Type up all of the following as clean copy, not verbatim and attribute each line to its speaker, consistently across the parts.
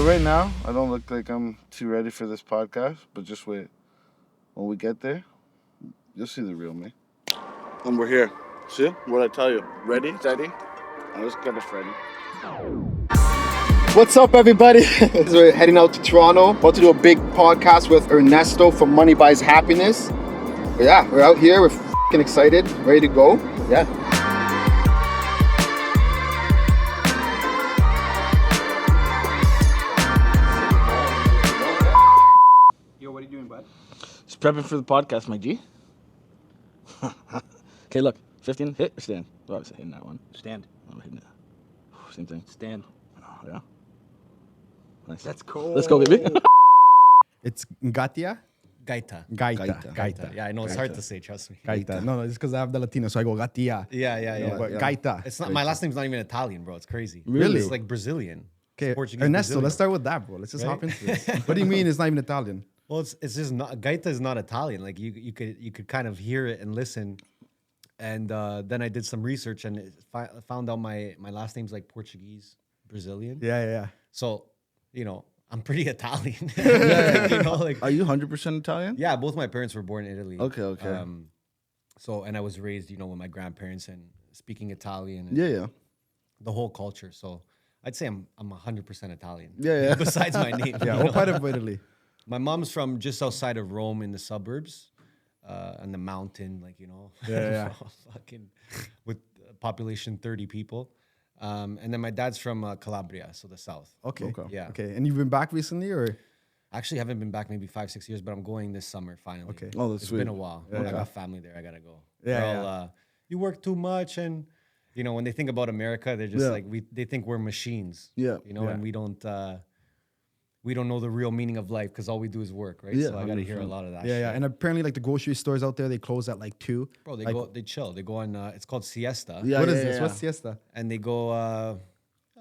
Speaker 1: So right now, I don't look like I'm too ready for this podcast, but just wait. When we get there, you'll see the real me. And we're here. See? What I tell you. Ready, steady? Now let's get us ready.
Speaker 2: What's up, everybody? We're heading out to Toronto. About to do a big podcast with Ernesto from Money Buys Happiness. But yeah, we're out here. We're f***ing excited, ready to go. Yeah.
Speaker 3: Yo, what are you doing, bud?
Speaker 1: Just prepping for the podcast, my G. Okay, look. 15, hit or stand? Oh, obviously hitting that one.
Speaker 3: Stand.
Speaker 1: Oh, hitting it. Same thing.
Speaker 3: Stand.
Speaker 1: Oh, yeah. Nice.
Speaker 3: That's cool.
Speaker 1: Let's go, baby.
Speaker 4: It's Gaita?
Speaker 3: Gaita.
Speaker 4: Gaita.
Speaker 3: Yeah, I know. It's hard to say. Trust me.
Speaker 4: Gaita. No, it's because I have the Latino, so I go Gatia.
Speaker 3: Yeah.
Speaker 4: But Gaita.
Speaker 3: It's not. My last name's not even Italian, bro. It's crazy.
Speaker 4: Really?
Speaker 3: It's like Brazilian.
Speaker 4: Okay,
Speaker 3: It's Portuguese.
Speaker 4: Ernesto,
Speaker 3: Brazilian.
Speaker 4: let's start with that, bro. Let's just hop
Speaker 3: Right?
Speaker 4: into this. What do you mean it's not even Italian?
Speaker 3: Well, it's just not. Gaita is not Italian. Like you could kind of hear it and listen. And then I did some research and found out my last name's like Portuguese, Brazilian.
Speaker 4: Yeah.
Speaker 3: So, I'm pretty Italian. Yeah.
Speaker 1: Are you 100% Italian?
Speaker 3: Yeah, both my parents were born in Italy.
Speaker 1: Okay.
Speaker 3: And I was raised, with my grandparents and speaking Italian. And
Speaker 1: Yeah.
Speaker 3: The whole culture. So I'd say I'm 100% Italian.
Speaker 1: Yeah.
Speaker 3: Besides my name.
Speaker 4: Yeah, what part of Italy?
Speaker 3: My mom's from just outside of Rome in the suburbs, on the mountain,
Speaker 4: Yeah.
Speaker 3: fucking with population 30 people. And then my dad's from Calabria, so the south.
Speaker 4: Okay.
Speaker 3: Yeah.
Speaker 4: Okay, and you've been back recently, or?
Speaker 3: Actually, haven't been back maybe 5-6 years, but I'm going this summer finally.
Speaker 4: Okay.
Speaker 1: Oh, that's
Speaker 3: It's
Speaker 1: sweet.
Speaker 3: been a while.
Speaker 4: Yeah,
Speaker 3: I
Speaker 4: yeah.
Speaker 3: got family there. I gotta go.
Speaker 4: Yeah,
Speaker 3: They're all, you work too much, and when they think about America, they're just they think we're machines.
Speaker 1: Yeah.
Speaker 3: And we don't know the real meaning of life because all we do is work, right?
Speaker 1: Yeah,
Speaker 3: So I gotta hear a lot of that.
Speaker 4: Yeah,
Speaker 3: shit.
Speaker 4: yeah. And apparently, like the grocery stores out there, they close at like 2.
Speaker 3: Bro, they chill. They go on. It's called siesta.
Speaker 1: Yeah,
Speaker 4: What is
Speaker 1: yeah,
Speaker 4: this?
Speaker 1: yeah.
Speaker 4: What's siesta?
Speaker 3: And they go, I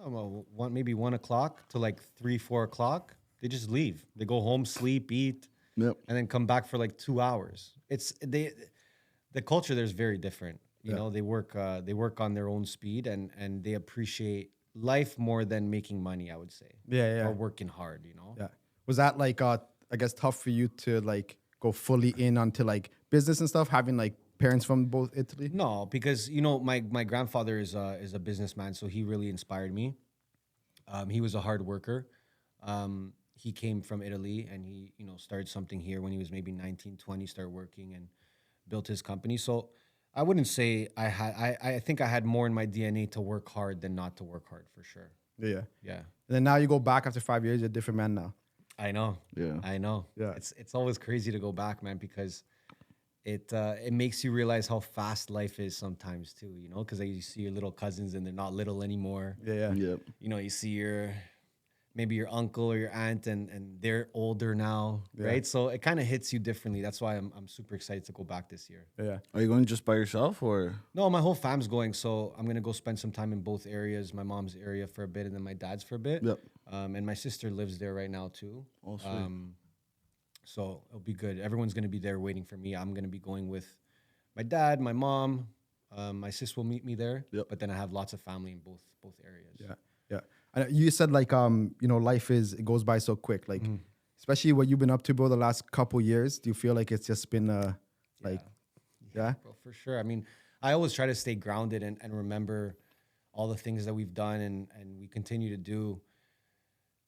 Speaker 3: don't know, maybe 1 o'clock to like 3-4 o'clock. They just leave. They go home, sleep, eat,
Speaker 1: Yep.
Speaker 3: and then come back for like 2 hours. The culture there's very different. You know, they work on their own speed and they appreciate life more than making money, I would say.
Speaker 4: Yeah.
Speaker 3: Or working hard,
Speaker 4: Yeah. Was that like, I guess, tough for you to like go fully in onto like business and stuff, having like parents from both Italy?
Speaker 3: No, because my grandfather is a businessman, so he really inspired me. He was a hard worker. He came from Italy and he started something here when he was maybe 19, 20, started working and built his company. So I wouldn't say I think I had more in my DNA to work hard than not to work hard, for sure.
Speaker 4: Yeah.
Speaker 3: Yeah.
Speaker 4: And then now you go back after 5 years, you're a different man now.
Speaker 3: I know.
Speaker 1: Yeah.
Speaker 3: I know.
Speaker 4: Yeah.
Speaker 3: It's always crazy to go back, man, because it makes you realize how fast life is sometimes too, because you see your little cousins and they're not little anymore.
Speaker 4: Yeah.
Speaker 1: Yep.
Speaker 3: You see maybe your uncle or your aunt and they're older now, right? So it kind of hits you differently. That's why I'm super excited to go back this year.
Speaker 4: Yeah.
Speaker 1: Are you going just by yourself or?
Speaker 3: No, my whole fam's going, so I'm gonna go spend some time in both areas. My mom's area for a bit, and then my dad's for a bit.
Speaker 1: Yep.
Speaker 3: And my sister lives there right now too.
Speaker 1: Oh, sweet.
Speaker 3: So it'll be good. Everyone's gonna be there waiting for me. I'm gonna be going with my dad, my mom. My sis will meet me there.
Speaker 1: Yep.
Speaker 3: But then I have lots of family in both areas.
Speaker 4: Yeah. You said like life it goes by so quick. Like especially what you've been up to, bro, the last couple years. Do you feel like it's just been yeah?
Speaker 3: Bro, for sure. I mean, I always try to stay grounded and remember all the things that we've done and we continue to do.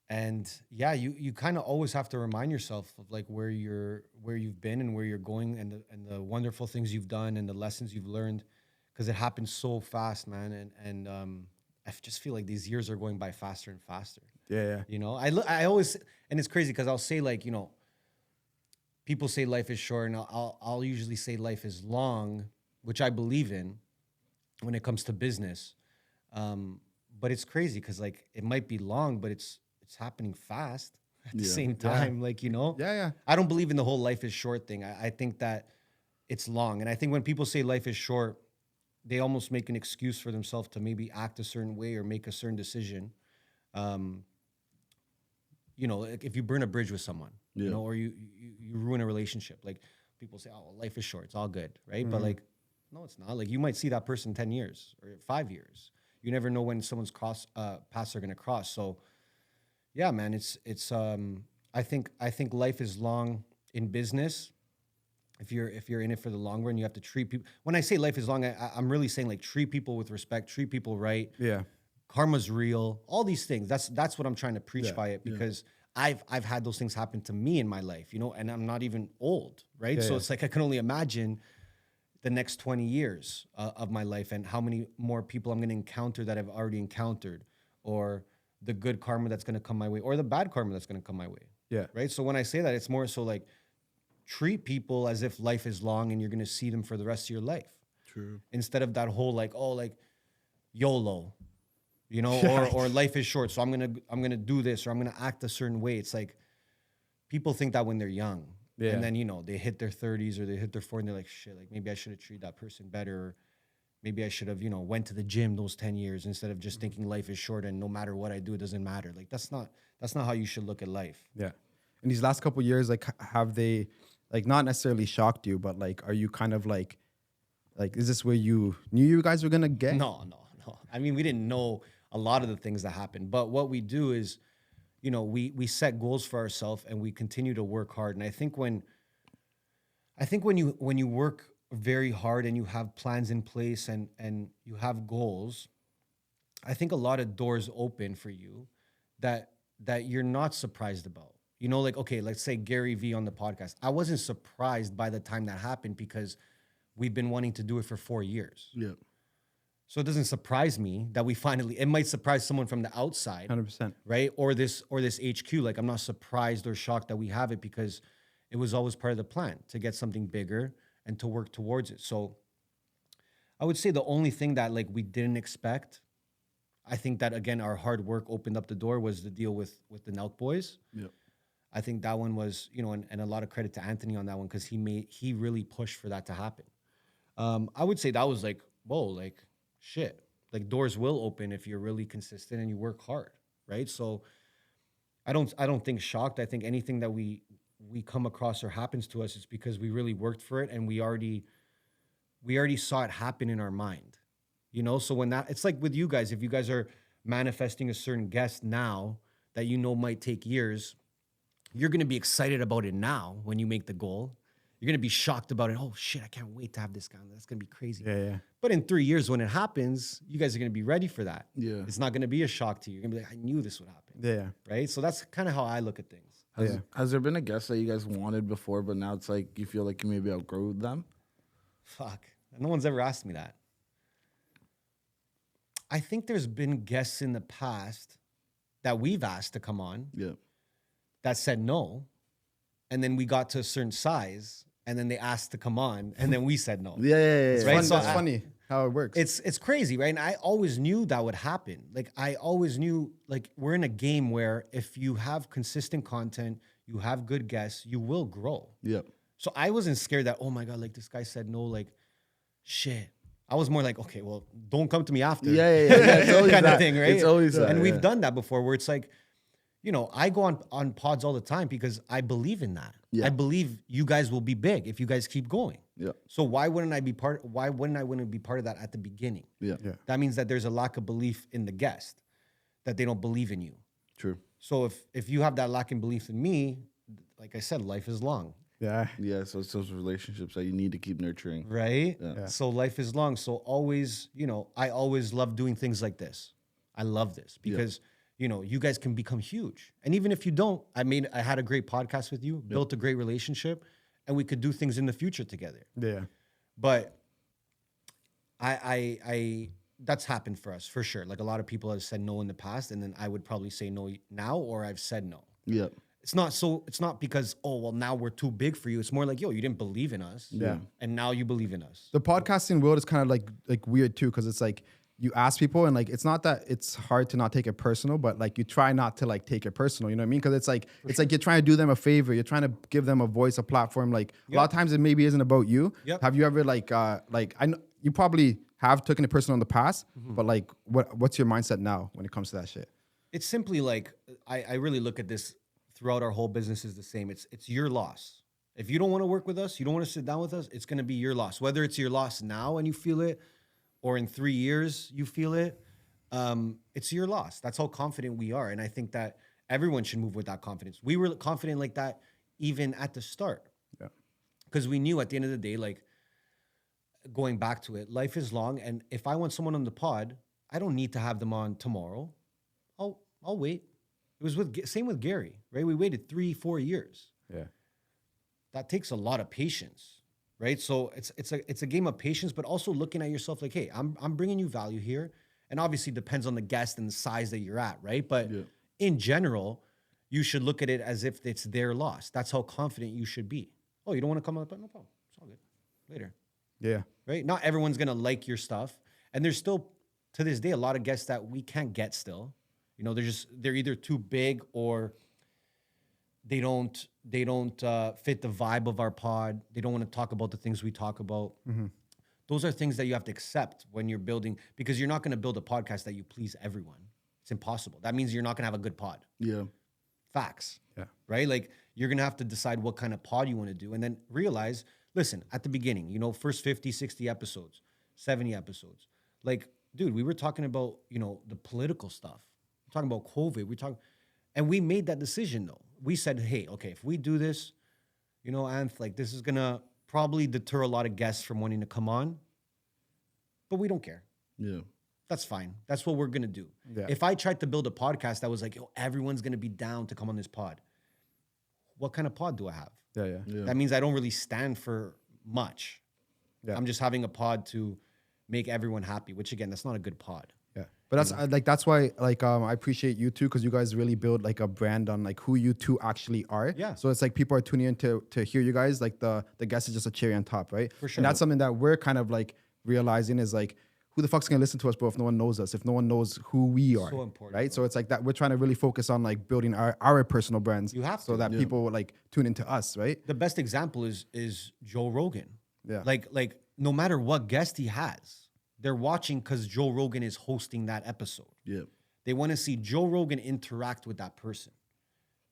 Speaker 3: And yeah, you kind of always have to remind yourself of like where you've been and where you're going and the wonderful things you've done and the lessons you've learned, because it happens so fast, man. And I just feel like these years are going by faster and faster.
Speaker 4: Yeah.
Speaker 3: I always, and it's crazy because I'll say like, people say life is short, and I'll usually say life is long, which I believe in when it comes to business. But it's crazy because like it might be long, but it's happening fast at the same time.
Speaker 4: Yeah.
Speaker 3: I don't believe in the whole life is short thing. I think that it's long, and I think when people say life is short, they almost make an excuse for themselves to maybe act a certain way or make a certain decision. Like if you burn a bridge with someone, or you ruin a relationship, like people say, oh, well, life is short, it's all good, right? But like, no, it's not. Like you might see that person 10 years or 5 years. You never know when someone's paths are going to cross. So, Yeah, man, I think life is long in business. If you're in it for the long run, you have to treat people. When I say life is long, I'm really saying like treat people with respect, treat people right.
Speaker 4: Yeah.
Speaker 3: Karma's real. All these things. That's what I'm trying to preach
Speaker 4: Yeah,
Speaker 3: by it, because I've had those things happen to me in my life, and I'm not even old, right?
Speaker 4: Yeah,
Speaker 3: So
Speaker 4: yeah.
Speaker 3: it's like I can only imagine the next 20 years of my life and how many more people I'm going to encounter that I've already encountered, or the good karma that's going to come my way, or the bad karma that's going to come my way.
Speaker 4: Yeah.
Speaker 3: Right. So when I say that, it's more so like treat people as if life is long and you're going to see them for the rest of your life.
Speaker 1: True.
Speaker 3: Instead of that whole like, oh, like YOLO, or life is short. So I'm going to do this, or I'm going to act a certain way. It's like people think that when they're young.
Speaker 4: Yeah.
Speaker 3: And then, they hit their 30s or they hit their 40s and they're like, shit, like maybe I should have treated that person better. Or maybe I should have, went to the gym those 10 years instead of just thinking life is short and no matter what I do, it doesn't matter. Like that's not how you should look at life.
Speaker 4: Yeah. In these last couple of years, like, have they, like, not necessarily shocked you, but like, are you kind of like, is this where you knew you guys were gonna get?
Speaker 3: No. I mean, we didn't know a lot of the things that happened, but what we do is, we set goals for ourselves and we continue to work hard. And I think when you work very hard and you have plans in place and you have goals, I think a lot of doors open for you that you're not surprised about. Like, okay, let's say Gary Vee on the podcast. I wasn't surprised by the time that happened because we've been wanting to do it for 4 years.
Speaker 1: Yeah.
Speaker 3: So it doesn't surprise me that it might surprise someone from the outside,
Speaker 4: 100%.
Speaker 3: right? Or this HQ. Like, I'm not surprised or shocked that we have it because it was always part of the plan to get something bigger and to work towards it. So I would say the only thing that like we didn't expect, I think that again, our hard work opened up the door, was the deal with the Nelk boys.
Speaker 1: Yeah.
Speaker 3: I think that one was, and a lot of credit to Anthony on that one, because he really pushed for that to happen. I would say that was like, whoa, like shit, like doors will open if you're really consistent and you work hard, right? So I don't think shocked. I think anything that we come across or happens to us, it's because we really worked for it and we already saw it happen in our mind, So when it's like with you guys, if you guys are manifesting a certain guest now that might take years, you're going to be excited about it now when you make the goal. You're going to be shocked about it. Oh, shit, I can't wait to have this guy. That's going to be crazy.
Speaker 4: Yeah.
Speaker 3: But in 3 years, when it happens, you guys are going to be ready for that.
Speaker 1: Yeah.
Speaker 3: It's not going to be a shock to you. You're going to be like, I knew this would happen.
Speaker 4: Yeah.
Speaker 3: Right? So that's kind of how I look at things.
Speaker 1: Has there been a guest that you guys wanted before, but now it's like you feel like you maybe outgrew them?
Speaker 3: Fuck. No one's ever asked me that. I think there's been guests in the past that we've asked to come on.
Speaker 1: Yeah.
Speaker 3: That said no. And then we got to a certain size and then they asked to come on and then we said no.
Speaker 1: Yeah.
Speaker 4: It's
Speaker 3: Right?
Speaker 4: fun,
Speaker 3: So
Speaker 4: that's funny how it works.
Speaker 3: It's crazy, right? And I always knew that would happen. Like I always knew, like we're in a game where if you have consistent content, you have good guests, you will grow.
Speaker 1: Yep.
Speaker 3: So I wasn't scared that, oh my God, like this guy said no, like shit. I was more like, okay, well, don't come to me after.
Speaker 1: Yeah. It's always
Speaker 3: kind
Speaker 1: that.
Speaker 3: of thing, right?
Speaker 1: It's always that.
Speaker 3: And
Speaker 1: yeah.
Speaker 3: we've done that before where it's like, I go on pods all the time because I believe in that.
Speaker 1: Yeah.
Speaker 3: I believe you guys will be big if you guys keep going.
Speaker 1: Yeah.
Speaker 3: So why wouldn't I be part of that at the beginning?
Speaker 1: Yeah.
Speaker 3: That means that there's a lack of belief in the guest, that they don't believe in you.
Speaker 1: True.
Speaker 3: So if you have that lack in belief in me, like I said, life is long.
Speaker 4: Yeah.
Speaker 1: Yeah. So it's those relationships that you need to keep nurturing.
Speaker 3: Right?
Speaker 1: Yeah.
Speaker 3: So life is long. So always, I always love doing things like this. I love this because, you guys can become huge. And even if you don't, I had a great podcast with you, built a great relationship, and we could do things in the future together.
Speaker 4: Yeah.
Speaker 3: But I that's happened for us for sure. Like a lot of people have said no in the past, and then I would probably say no now, or I've said no.
Speaker 1: Yeah.
Speaker 3: It's not because, oh, well, now we're too big for you. It's more like, yo, you didn't believe in us.
Speaker 4: Yeah.
Speaker 3: And now you believe in us.
Speaker 4: The podcasting world is kind of like weird too, because it's like you ask people and like it's not that it's hard to not take it personal, but like you try not to like take it personal. You know what I mean? Because it's like you're trying to do them a favor. You're trying to give them a voice, a platform. Like a lot of times it maybe isn't about you.
Speaker 3: Yep.
Speaker 4: Have you ever like I know you probably have taken it personal in the past, but like what's your mindset now when it comes to that shit?
Speaker 3: It's simply like I really look at this throughout our whole business is the same. It's your loss. If you don't want to work with us, you don't want to sit down with us, it's going to be your loss. Whether it's your loss now and you feel it, or in 3 years you feel it, it's your loss. That's how confident we are. And I think that everyone should move with that confidence. We were confident like that even at the start.
Speaker 4: Yeah.
Speaker 3: Because we knew at the end of the day, like, going back to it, life is long. And if I want someone on the pod, I don't need to have them on tomorrow. I'll wait. It was same with Gary, right? We waited 3-4 years.
Speaker 4: Yeah.
Speaker 3: That takes a lot of patience, right? So it's a game of patience, but also looking at yourself like, hey, I'm bringing you value here. And obviously depends on the guest and the size that you're at, right? But in general, you should look at it as if it's their loss. That's how confident you should be. Oh, you don't want to come on the pod? No problem. It's all good. Later.
Speaker 4: Yeah.
Speaker 3: Right? Not everyone's going to like your stuff. And there's still, to this day, a lot of guests that we can't get still. You know, they're either too big or they don't fit the vibe of our pod. They don't want to talk about the things we talk about.
Speaker 4: Mm-hmm.
Speaker 3: Those are things that you have to accept when you're building, because you're not going to build a podcast that you please everyone. It's impossible. That means you're not going to have a good pod.
Speaker 1: Yeah.
Speaker 3: Facts.
Speaker 4: Yeah.
Speaker 3: Right? Like, you're going to have to decide what kind of pod you want to do and then realize, listen, at the beginning, you know, first 50, 60 episodes, 70 episodes. Like, dude, we were talking about, you know, the political stuff. We're talking about COVID. And we made that decision though. We said, hey, okay, if we do this, you know, Anth, like, this is going to probably deter a lot of guests from wanting to come on, but we don't care.
Speaker 1: Yeah.
Speaker 3: That's fine. That's what we're going to do.
Speaker 4: Yeah.
Speaker 3: If I tried to build a podcast that was like, yo, everyone's going to be down to come on this pod, what kind of pod do I have?
Speaker 4: Yeah.
Speaker 3: That means I don't really stand for much.
Speaker 4: Yeah.
Speaker 3: I'm just having a pod to make everyone happy, which again, that's not a good pod.
Speaker 4: Yeah. But that's why I appreciate you too, because you guys really build like a brand on like who you two actually are.
Speaker 3: Yeah.
Speaker 4: So it's like people are tuning in to hear you guys. Like the guest is just a cherry on top, right?
Speaker 3: For sure.
Speaker 4: And that's something that we're kind of like realizing is like, who the fuck's gonna listen to us, bro, if no one knows us, if no one knows who we are.
Speaker 3: So important,
Speaker 4: right?
Speaker 3: bro.
Speaker 4: So it's like that we're trying to really focus on like building our personal brands.
Speaker 3: You have
Speaker 4: so
Speaker 3: to.
Speaker 4: that people will like tune into us, right?
Speaker 3: The best example is Joe Rogan.
Speaker 4: Yeah.
Speaker 3: Like no matter what guest he has, they're watching because Joe Rogan is hosting that episode.
Speaker 1: Yeah.
Speaker 3: They want to see Joe Rogan interact with that person.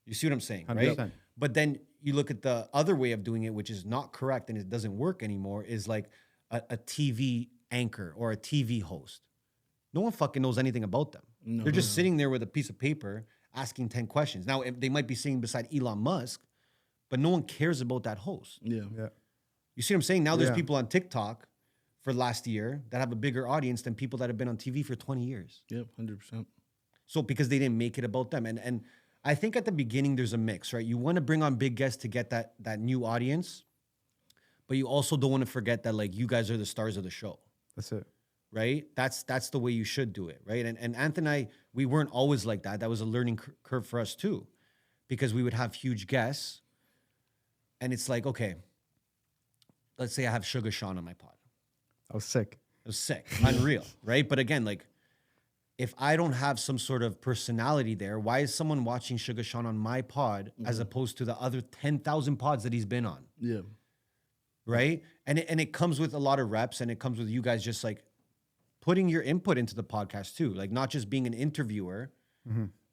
Speaker 3: You see what I'm saying, right?
Speaker 4: 100%.
Speaker 3: But then you look at the other way of doing it, which is not correct and it doesn't work anymore, is like a TV anchor or a TV host. No one fucking knows anything about them.
Speaker 1: No.
Speaker 3: They're just sitting there with a piece of paper asking 10 questions. Now, they might be sitting beside Elon Musk, but no one cares about that host.
Speaker 1: Yeah.
Speaker 4: Yeah.
Speaker 3: You see what I'm saying? Now there's
Speaker 4: Yeah.
Speaker 3: people on TikTok for last year that have a bigger audience than people that have been on TV for 20 years.
Speaker 1: Yep. 100%.
Speaker 3: So because they didn't make it about them. And I think at the beginning there's a mix, right? You want to bring on big guests to get that new audience, but you also don't want to forget that like you guys are the stars of the show,
Speaker 4: That's it.
Speaker 3: right? That's the way you should do it, right? And Anthony and I, we weren't always like that. That was a learning curve for us too, because we would have huge guests and it's like, okay, let's say I have Sugar Sean on my pod.
Speaker 4: I was sick.
Speaker 3: It was sick, unreal, right? But again, like, if I don't have some sort of personality there, why is someone watching Sugar Sean on my pod as opposed to the other 10,000 pods that he's been on,
Speaker 1: Yeah.
Speaker 3: right? And it comes with a lot of reps, and it comes with you guys just like putting your input into the podcast too, like not just being an interviewer,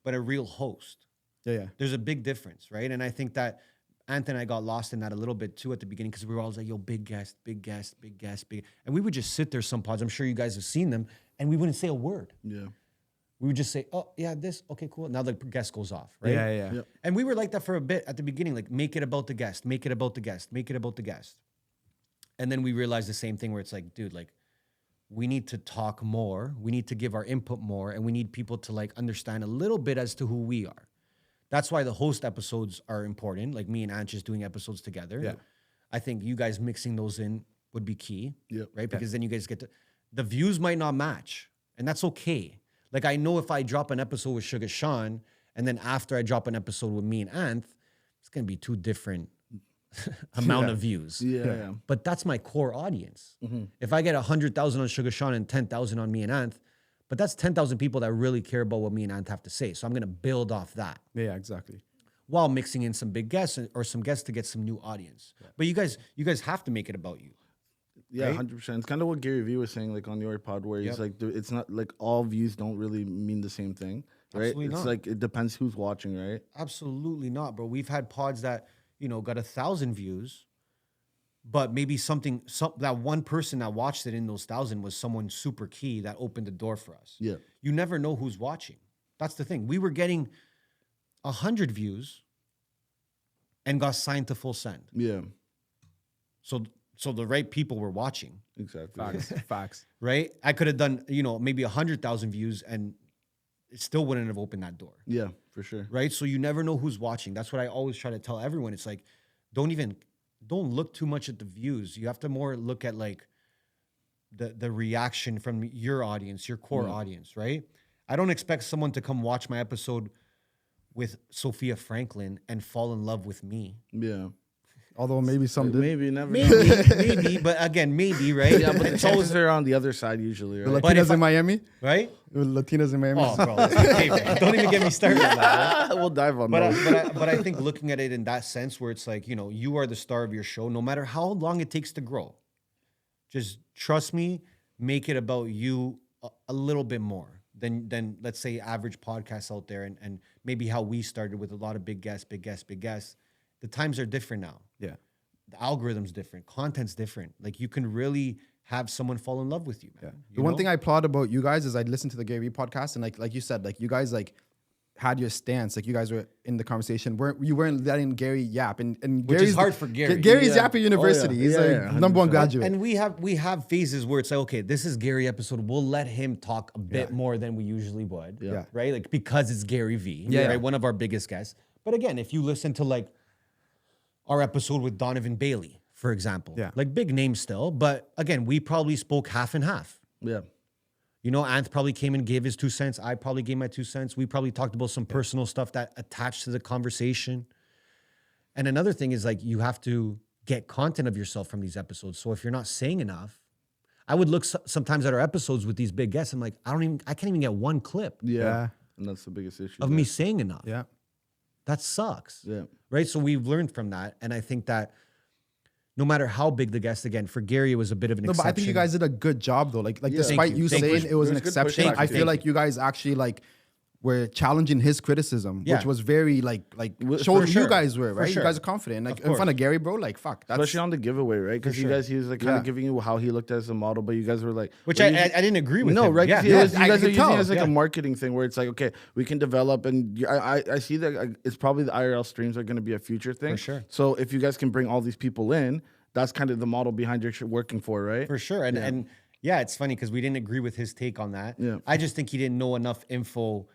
Speaker 3: but a real host.
Speaker 4: Yeah.
Speaker 3: There's a big difference, right? And I think that Anthony and I got lost in that a little bit too at the beginning because we were always like, yo, big guest, big guest, big guest, big. And we would just sit there some pods. I'm sure you guys have seen them. And we wouldn't say a word.
Speaker 1: Yeah.
Speaker 3: We would just say, oh, yeah, this. Okay, cool. Now the guest goes off, right?
Speaker 4: Yeah.
Speaker 1: Yep.
Speaker 3: And we were like that for a bit at the beginning, like make it about the guest, make it about the guest, make it about the guest. And then we realized the same thing where it's like, dude, like we need to talk more. We need to give our input more. And we need people to like understand a little bit as to who we are. That's why the host episodes are important. Like me and Ant just doing episodes together.
Speaker 4: Yeah.
Speaker 3: I think you guys mixing those in would be key.
Speaker 1: Yep.
Speaker 3: Right? Because then you guys get to, the views might not match. And that's okay. Like I know if I drop an episode with Sugar Sean and then after I drop an episode with me and Anth, it's going to be two different amount of views.
Speaker 1: Yeah.
Speaker 3: But that's my core audience. If I get 100,000 on Sugar Sean and 10,000 on me and Anth, but that's 10,000 people that really care about what me and Anth have to say. So I'm going to build off that
Speaker 4: Yeah, exactly.
Speaker 3: while mixing in some big guests or some guests to get some new audience. But you guys have to make it about you.
Speaker 1: Yeah,
Speaker 3: Right?
Speaker 1: 100%. It's kind of what Gary Vee was saying, like on your pod, where he's like, it's not like all views don't really mean the same thing, right?
Speaker 3: Absolutely
Speaker 1: it's
Speaker 3: not.
Speaker 1: like it depends who's watching, right?
Speaker 3: Absolutely not, bro. We've had pods that, you know, got 1,000 views, but maybe that one person that watched it in those 1,000 was someone super key that opened the door for us.
Speaker 1: Yeah.
Speaker 3: You never know who's watching. That's the thing. We were getting 100 views and got signed to full send.
Speaker 1: Yeah,
Speaker 3: So the right people were watching,
Speaker 1: exactly.
Speaker 4: Facts.
Speaker 3: right? I could have done, maybe 100,000 views and it still wouldn't have opened that door,
Speaker 1: Yeah, for sure.
Speaker 3: right? So you never know who's watching. That's what I always try to tell everyone. It's like, don't look too much at the views. You have to more look at like the reaction from your audience, your core audience, right? I don't expect someone to come watch my episode with Sophia Franklin and fall in love with me.
Speaker 1: Yeah.
Speaker 4: Although maybe some did.
Speaker 1: Maybe, never.
Speaker 3: Maybe, but again, maybe, right?
Speaker 1: Yeah, but the chances are on the other side usually,
Speaker 4: The
Speaker 1: right?
Speaker 3: But if
Speaker 4: Latinas in Miami?
Speaker 3: Right?
Speaker 4: The Latinas in Miami?
Speaker 3: Oh, bro, that's my favorite. Don't even get me started on that. Right?
Speaker 1: We'll dive on
Speaker 3: But
Speaker 1: those.
Speaker 3: but I think looking at it in that sense, where it's like, you are the star of your show, no matter how long it takes to grow. Just trust me, make it about you a little bit more than let's say average podcasts out there, and maybe how we started with a lot of big guests. The times are different now.
Speaker 4: Yeah.
Speaker 3: The algorithm's different, content's different. Like you can really have someone fall in love with you, man.
Speaker 4: The one thing I applaud about you guys is I listened to the Gary Vee podcast, and like you said, like you guys like had your stance, like you guys were in the conversation. You weren't letting Gary yap, and
Speaker 3: Which
Speaker 4: Gary's
Speaker 3: is hard for Gary.
Speaker 4: Gary's
Speaker 1: Yeah.
Speaker 4: yapping university.
Speaker 1: Oh, yeah.
Speaker 4: He's
Speaker 1: Yeah,
Speaker 4: like
Speaker 1: yeah,
Speaker 4: number one
Speaker 1: 100%.
Speaker 4: graduate.
Speaker 3: And we have phases where it's like, okay, this is Gary episode. We'll let him talk a bit more than we usually would.
Speaker 1: Yeah.
Speaker 3: Right? Like because it's Gary V.
Speaker 4: Yeah.
Speaker 3: Right? One of our biggest guests. But again, if you listen to like our episode with Donovan Bailey, for example.
Speaker 4: Yeah.
Speaker 3: Like big names still. But again, we probably spoke half and half.
Speaker 1: Yeah.
Speaker 3: Anth probably came and gave his 2 cents. I probably gave my 2 cents. We probably talked about some personal stuff that attached to the conversation. And another thing is like you have to get content of yourself from these episodes. So if you're not saying enough, I would look sometimes at our episodes with these big guests. I'm like, I can't even get one clip
Speaker 1: Yeah. And that's the biggest issue.
Speaker 3: of me saying enough.
Speaker 4: Yeah.
Speaker 3: That sucks.
Speaker 1: Yeah.
Speaker 3: Right. So we've learned from that. And I think that no matter how big the guest, again, for Gary, it was a bit of an
Speaker 4: No,
Speaker 3: exception.
Speaker 4: but I think you guys did a good job though. Like
Speaker 1: Yeah.
Speaker 4: despite
Speaker 3: Thank you.
Speaker 4: you
Speaker 3: Thank
Speaker 4: saying
Speaker 3: you.
Speaker 4: it was an
Speaker 1: There's good
Speaker 4: exception,
Speaker 1: pushback.
Speaker 4: I feel
Speaker 3: Thank
Speaker 4: like you guys actually like were challenging his criticism,
Speaker 3: Yeah.
Speaker 4: which was very like
Speaker 1: For
Speaker 4: showed who
Speaker 3: sure.
Speaker 4: you guys were,
Speaker 3: For
Speaker 4: right?
Speaker 3: sure.
Speaker 4: You guys are confident. Like
Speaker 3: Of
Speaker 4: in front
Speaker 3: course.
Speaker 4: of Gary, bro, like fuck. That's
Speaker 1: Especially on the giveaway, right? Because
Speaker 3: sure.
Speaker 1: he was like kind
Speaker 4: Yeah.
Speaker 1: of giving you how he looked as a model, but you guys were like,
Speaker 3: Which
Speaker 1: well,
Speaker 3: I didn't agree with.
Speaker 1: no,
Speaker 3: him.
Speaker 1: right?
Speaker 3: Yeah.
Speaker 1: 'Cause
Speaker 4: Yeah,
Speaker 1: you
Speaker 4: I
Speaker 1: guys are
Speaker 4: can
Speaker 1: using
Speaker 4: tell.
Speaker 1: it as like
Speaker 3: Yeah.
Speaker 1: a marketing thing where it's like, okay, we can develop, and I see that it's probably the IRL streams are going to be a future thing.
Speaker 3: For sure.
Speaker 1: So if you guys can bring all these people in, that's kind of the model behind your shit working for, right?
Speaker 3: For sure. And yeah, it's funny because we didn't agree with his take on that.
Speaker 1: Yeah.
Speaker 3: I just think he didn't know enough info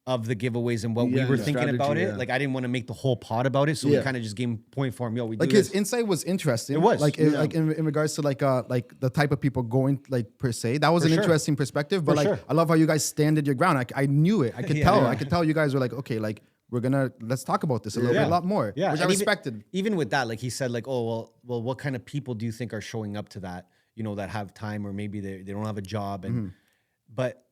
Speaker 3: of the giveaways and what we
Speaker 1: Yeah,
Speaker 3: were
Speaker 1: the
Speaker 3: thinking
Speaker 1: strategy,
Speaker 3: about it.
Speaker 1: yeah.
Speaker 3: Like I didn't want to make the whole pod about it. So
Speaker 1: Yeah.
Speaker 3: we kind of just gave him point for him. Yo, we
Speaker 4: like
Speaker 3: do
Speaker 4: his
Speaker 3: this.
Speaker 4: insight was interesting.
Speaker 3: It was,
Speaker 4: like
Speaker 3: yeah.
Speaker 4: like in regards to like the type of people going like per se. That was
Speaker 3: For
Speaker 4: an
Speaker 3: sure.
Speaker 4: interesting perspective. But
Speaker 3: For
Speaker 4: like
Speaker 3: sure.
Speaker 4: I love how you guys standed your ground. I knew it. I could
Speaker 3: Yeah,
Speaker 4: tell.
Speaker 3: yeah.
Speaker 4: I could tell you guys were like, okay, like let's talk about this a little bit, a lot more.
Speaker 3: Yeah.
Speaker 4: Which I
Speaker 3: and
Speaker 4: respected.
Speaker 3: Even with that, like he said, like, oh, well, what kind of people do you think are showing up to that, that have time or maybe they don't have a job? And but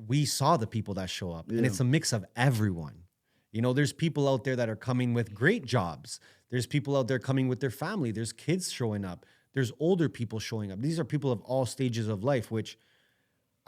Speaker 3: we saw the people that show up and it's a mix of everyone. There's people out there that are coming with great jobs. There's people out there coming with their family. There's kids showing up. There's older people showing up. These are people of all stages of life, which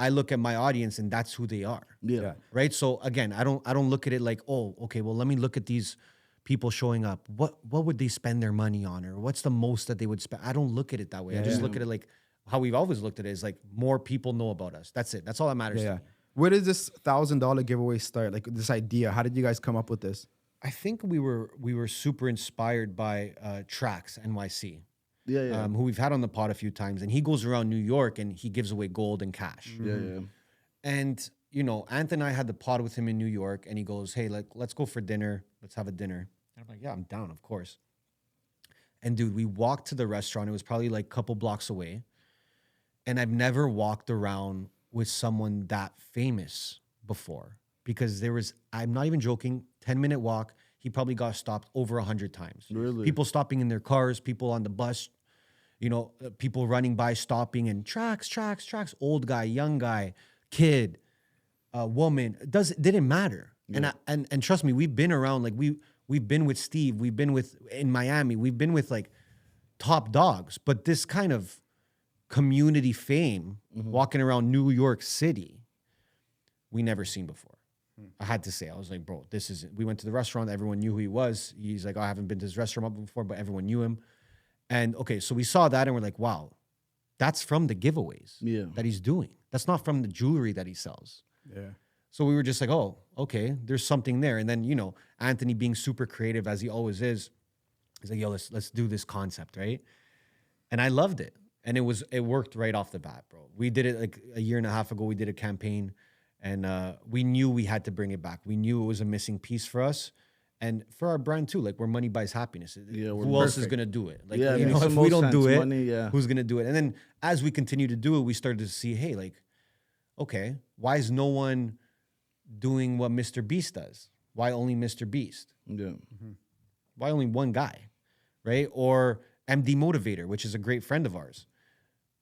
Speaker 3: I look at my audience and that's who they are.
Speaker 1: Yeah.
Speaker 3: Right. So again, I don't look at it like, oh, okay, well, let me look at these people showing up. What would they spend their money on? Or what's the most that they would spend? I don't look at it that way. I just look at it like how we've always looked at it is like more people know about us. That's it. That's all that matters to me.
Speaker 4: Where did this $1,000 giveaway start? Like this idea. How did you guys come up with this?
Speaker 3: I think we were super inspired by Trax NYC.
Speaker 1: Yeah.
Speaker 3: Who we've had on the pod a few times, and he goes around New York and he gives away gold and cash.
Speaker 1: Yeah.
Speaker 3: And Anth and I had the pod with him in New York, and he goes, "Hey, let's go for dinner. Let's have a dinner." And I'm like, "Yeah, I'm down, of course." And dude, we walked to the restaurant. It was probably like a couple blocks away, and I've never walked around with someone that famous before because I'm not even joking, 10-minute walk. He probably got stopped over 100 times.
Speaker 1: Really?
Speaker 3: People stopping in their cars, people on the bus, people running by, stopping, and tracks, old guy, young guy, kid, woman. Didn't matter.
Speaker 1: Yeah.
Speaker 3: And trust me, we've been around, like we've been with Steve, we've been in Miami, we've been with like top dogs, but this kind of community fame walking around New York City, we never seen before. I had to say, I was like, bro, we went to the restaurant. Everyone knew who he was. He's like, oh, I haven't been to this restaurant before, but everyone knew him. And okay, so we saw that and we're like, wow, that's from the giveaways that he's doing. That's not from the jewelry that he sells.
Speaker 4: Yeah.
Speaker 3: So we were just like, oh, okay, there's something there. And then, you know, Anthony being super creative as he always is, he's like, yo, let's do this concept, right? And I loved it. And it worked right off the bat, bro. We did it like a year and a half ago. We did a campaign, and we knew we had to bring it back. We knew it was a missing piece for us. And for our brand too, like, we're money buys happiness.
Speaker 1: Yeah,
Speaker 3: who else is gonna do it? Like,
Speaker 1: Yeah, it
Speaker 3: you know,
Speaker 1: makes
Speaker 3: if
Speaker 1: the
Speaker 3: we
Speaker 1: most
Speaker 3: don't do
Speaker 1: sense.
Speaker 3: it,
Speaker 1: Money, yeah.
Speaker 3: who's gonna do it? And then as we continue to do it, we started to see, hey, like, okay, why is no one doing what Mr. Beast does? Why only Mr. Beast?
Speaker 1: Yeah.
Speaker 3: Why only one guy, right? Or MD Motivator, which is a great friend of ours.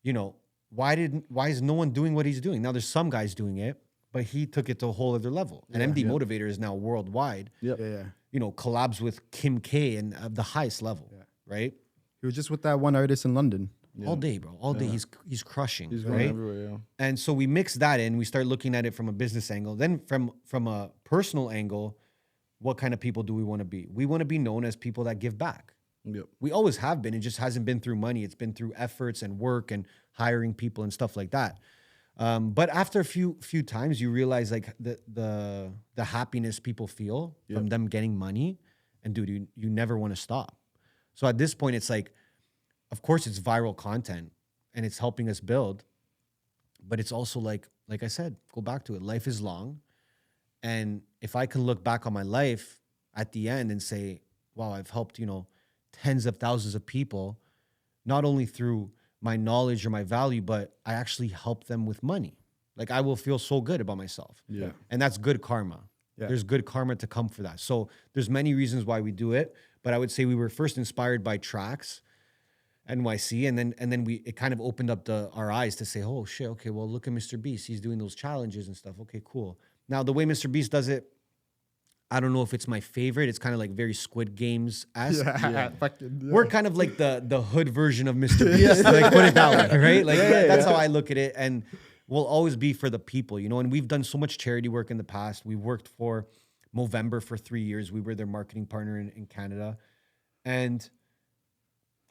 Speaker 3: You know, why is no one doing what he's doing? Now there's some guys doing it, but he took it to a whole other level. And MD Motivator is now worldwide.
Speaker 1: Yep.
Speaker 4: Yeah.
Speaker 3: You know, collabs with Kim K and the highest level, right?
Speaker 4: He was just with that one artist in London.
Speaker 3: All day, bro. All day he's crushing.
Speaker 1: He's going
Speaker 3: right?
Speaker 1: everywhere, yeah.
Speaker 3: And so we mix that in. We start looking at it from a business angle. Then from a personal angle, what kind of people do we want to be? We want to be known as people that give back.
Speaker 1: Yep.
Speaker 3: We always have been. It just hasn't been through money. It's been through efforts and work and hiring people and stuff like that. But after a few times, you realize like the happiness people feel from them getting money, and dude, you never want to stop. So at this point, it's like, of course, it's viral content and it's helping us build, but it's also like I said, go back to it. Life is long, and if I can look back on my life at the end and say, wow, I've helped, you know, tens of thousands of people, not only through my knowledge or my value, but I actually help them with money. Like, I will feel so good about myself.
Speaker 1: Yeah.
Speaker 3: And that's good karma.
Speaker 4: Yeah.
Speaker 3: There's good karma to come for that. So there's many reasons why we do it, but I would say we were first inspired by Tracks NYC, and then it kind of opened up our eyes to say, oh shit, okay, well, look at Mr. Beast. He's doing those challenges and stuff. Okay, cool. Now the way Mr. Beast does it, I don't know if it's my favorite. It's kind of like very Squid Games-esque. We're kind of like the hood version of Mr. Beast. Like, put it that way, right? Like, that's how I look at it. And we'll always be for the people, you know? And we've done so much charity work in the past. We worked for Movember for 3 years. We were their marketing partner in Canada. And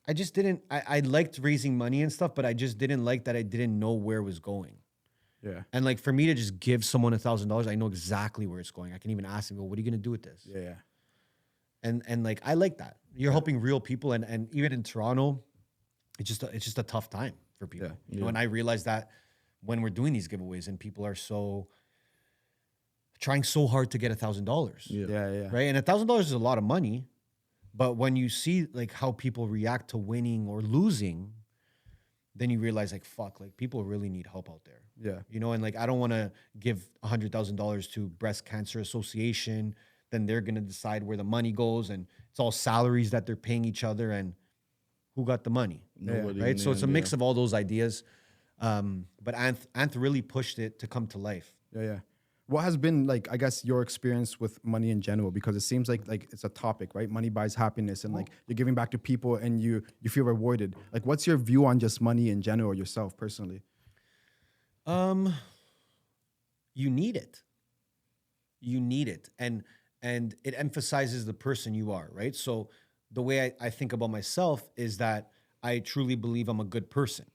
Speaker 3: I just didn't, I liked raising money and stuff, but I just didn't like that I didn't know where it was going.
Speaker 4: Yeah.
Speaker 3: And like, for me to just give someone $1,000, I know exactly where it's going. I can even ask them, well, what are you going to do with this?
Speaker 4: Yeah.
Speaker 3: And like, I like that. You're helping real people. And even in Toronto, it's just a tough time for people. You know, and I realize that when we're doing these giveaways and people are trying so hard to get $1,000.
Speaker 4: Yeah.
Speaker 3: Right. And $1,000 is a lot of money. But when you see like how people react to winning or losing, then you realize like, fuck, like people really need help out there.
Speaker 4: Yeah.
Speaker 3: You know, and like, I don't want to give $100,000 to Breast Cancer Association. Then they're going to decide where the money goes, and it's all salaries that they're paying each other, and who got the money?
Speaker 1: Nobody.
Speaker 3: Right. So it's a mix of all those ideas. But Anth really pushed it to come to life.
Speaker 4: Yeah. What has been like, I guess, your experience with money in general? Because it seems like it's a topic, right? Money buys happiness, and like you're giving back to people and you feel rewarded. Like, what's your view on just money in general yourself personally?
Speaker 3: You need it. You need it. And it emphasizes the person you are, right? So the way I think about myself is that I truly believe I'm a good person.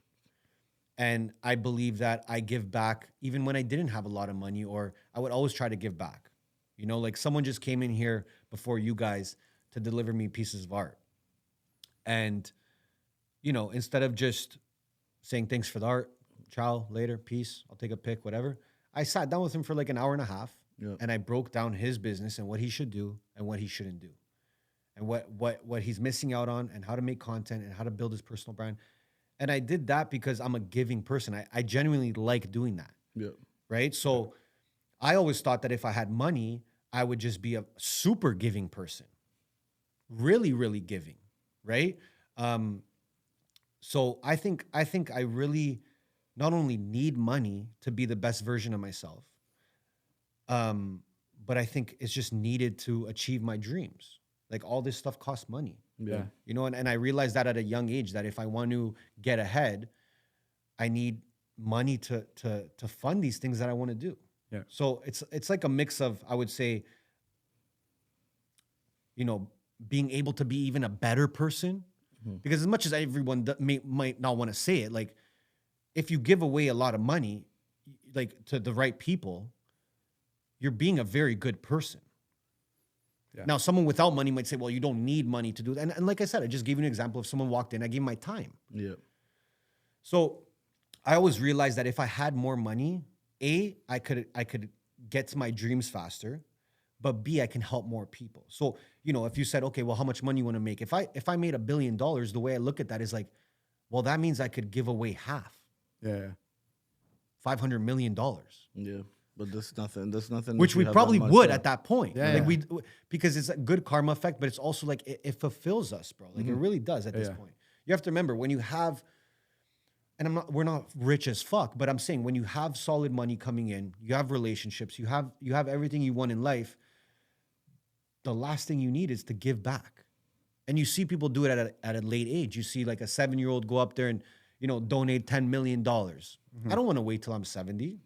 Speaker 3: And I believe that I give back even when I didn't have a lot of money, or I would always try to give back. You know, like someone just came in here before you guys to deliver me pieces of art. And, you know, instead of just saying thanks for the art, ciao, later, peace, I'll take a pic, whatever, I sat down with him for like an hour and a half, and I broke down his business and what he should do and what he shouldn't do, and what he's missing out on, and how to make content and how to build his personal brand. And I did that because I'm a giving person. I genuinely like doing that.
Speaker 1: Yeah.
Speaker 3: Right. So I always thought that if I had money, I would just be a super giving person. Really, really giving. Right. So I think I really not only need money to be the best version of myself, but I think it's just needed to achieve my dreams. Like, all this stuff costs money.
Speaker 1: Yeah.
Speaker 3: You know, and I realized that at a young age, that if I want to get ahead, I need money to fund these things that I want to do.
Speaker 4: Yeah.
Speaker 3: So it's like a mix of, I would say, you know, being able to be even a better person, because as much as everyone might not want to say it, like, if you give away a lot of money, like, to the right people, you're being a very good person.
Speaker 4: Yeah.
Speaker 3: Now, someone without money might say, well, you don't need money to do that. And like I said, I just gave you an example of someone walked in, I gave my time.
Speaker 1: Yeah.
Speaker 3: So I always realized that if I had more money, A, I could get to my dreams faster, but B, I can help more people. So, you know, if you said, okay, well, how much money you want to make? If I made $1 billion, the way I look at that is like, well, that means I could give away half,
Speaker 4: Yeah.
Speaker 3: $500 million.
Speaker 1: Yeah. But there's nothing. There's nothing.
Speaker 3: Which
Speaker 1: if
Speaker 3: we
Speaker 1: you have
Speaker 3: probably
Speaker 1: that much,
Speaker 3: would
Speaker 1: yeah.
Speaker 3: at that point.
Speaker 4: Yeah,
Speaker 3: Like
Speaker 4: yeah.
Speaker 3: because it's a good karma effect, but it's also like it fulfills us, bro. Like it really does at this
Speaker 4: Yeah.
Speaker 3: point. You have to remember when you have, and we're not rich as fuck, but I'm saying when you have solid money coming in, you have relationships, you have everything you want in life, the last thing you need is to give back. And you see people do it at a late age. You see like a 7-year-old go up there and, you know, donate $10 million. I don't want to wait till I'm 70.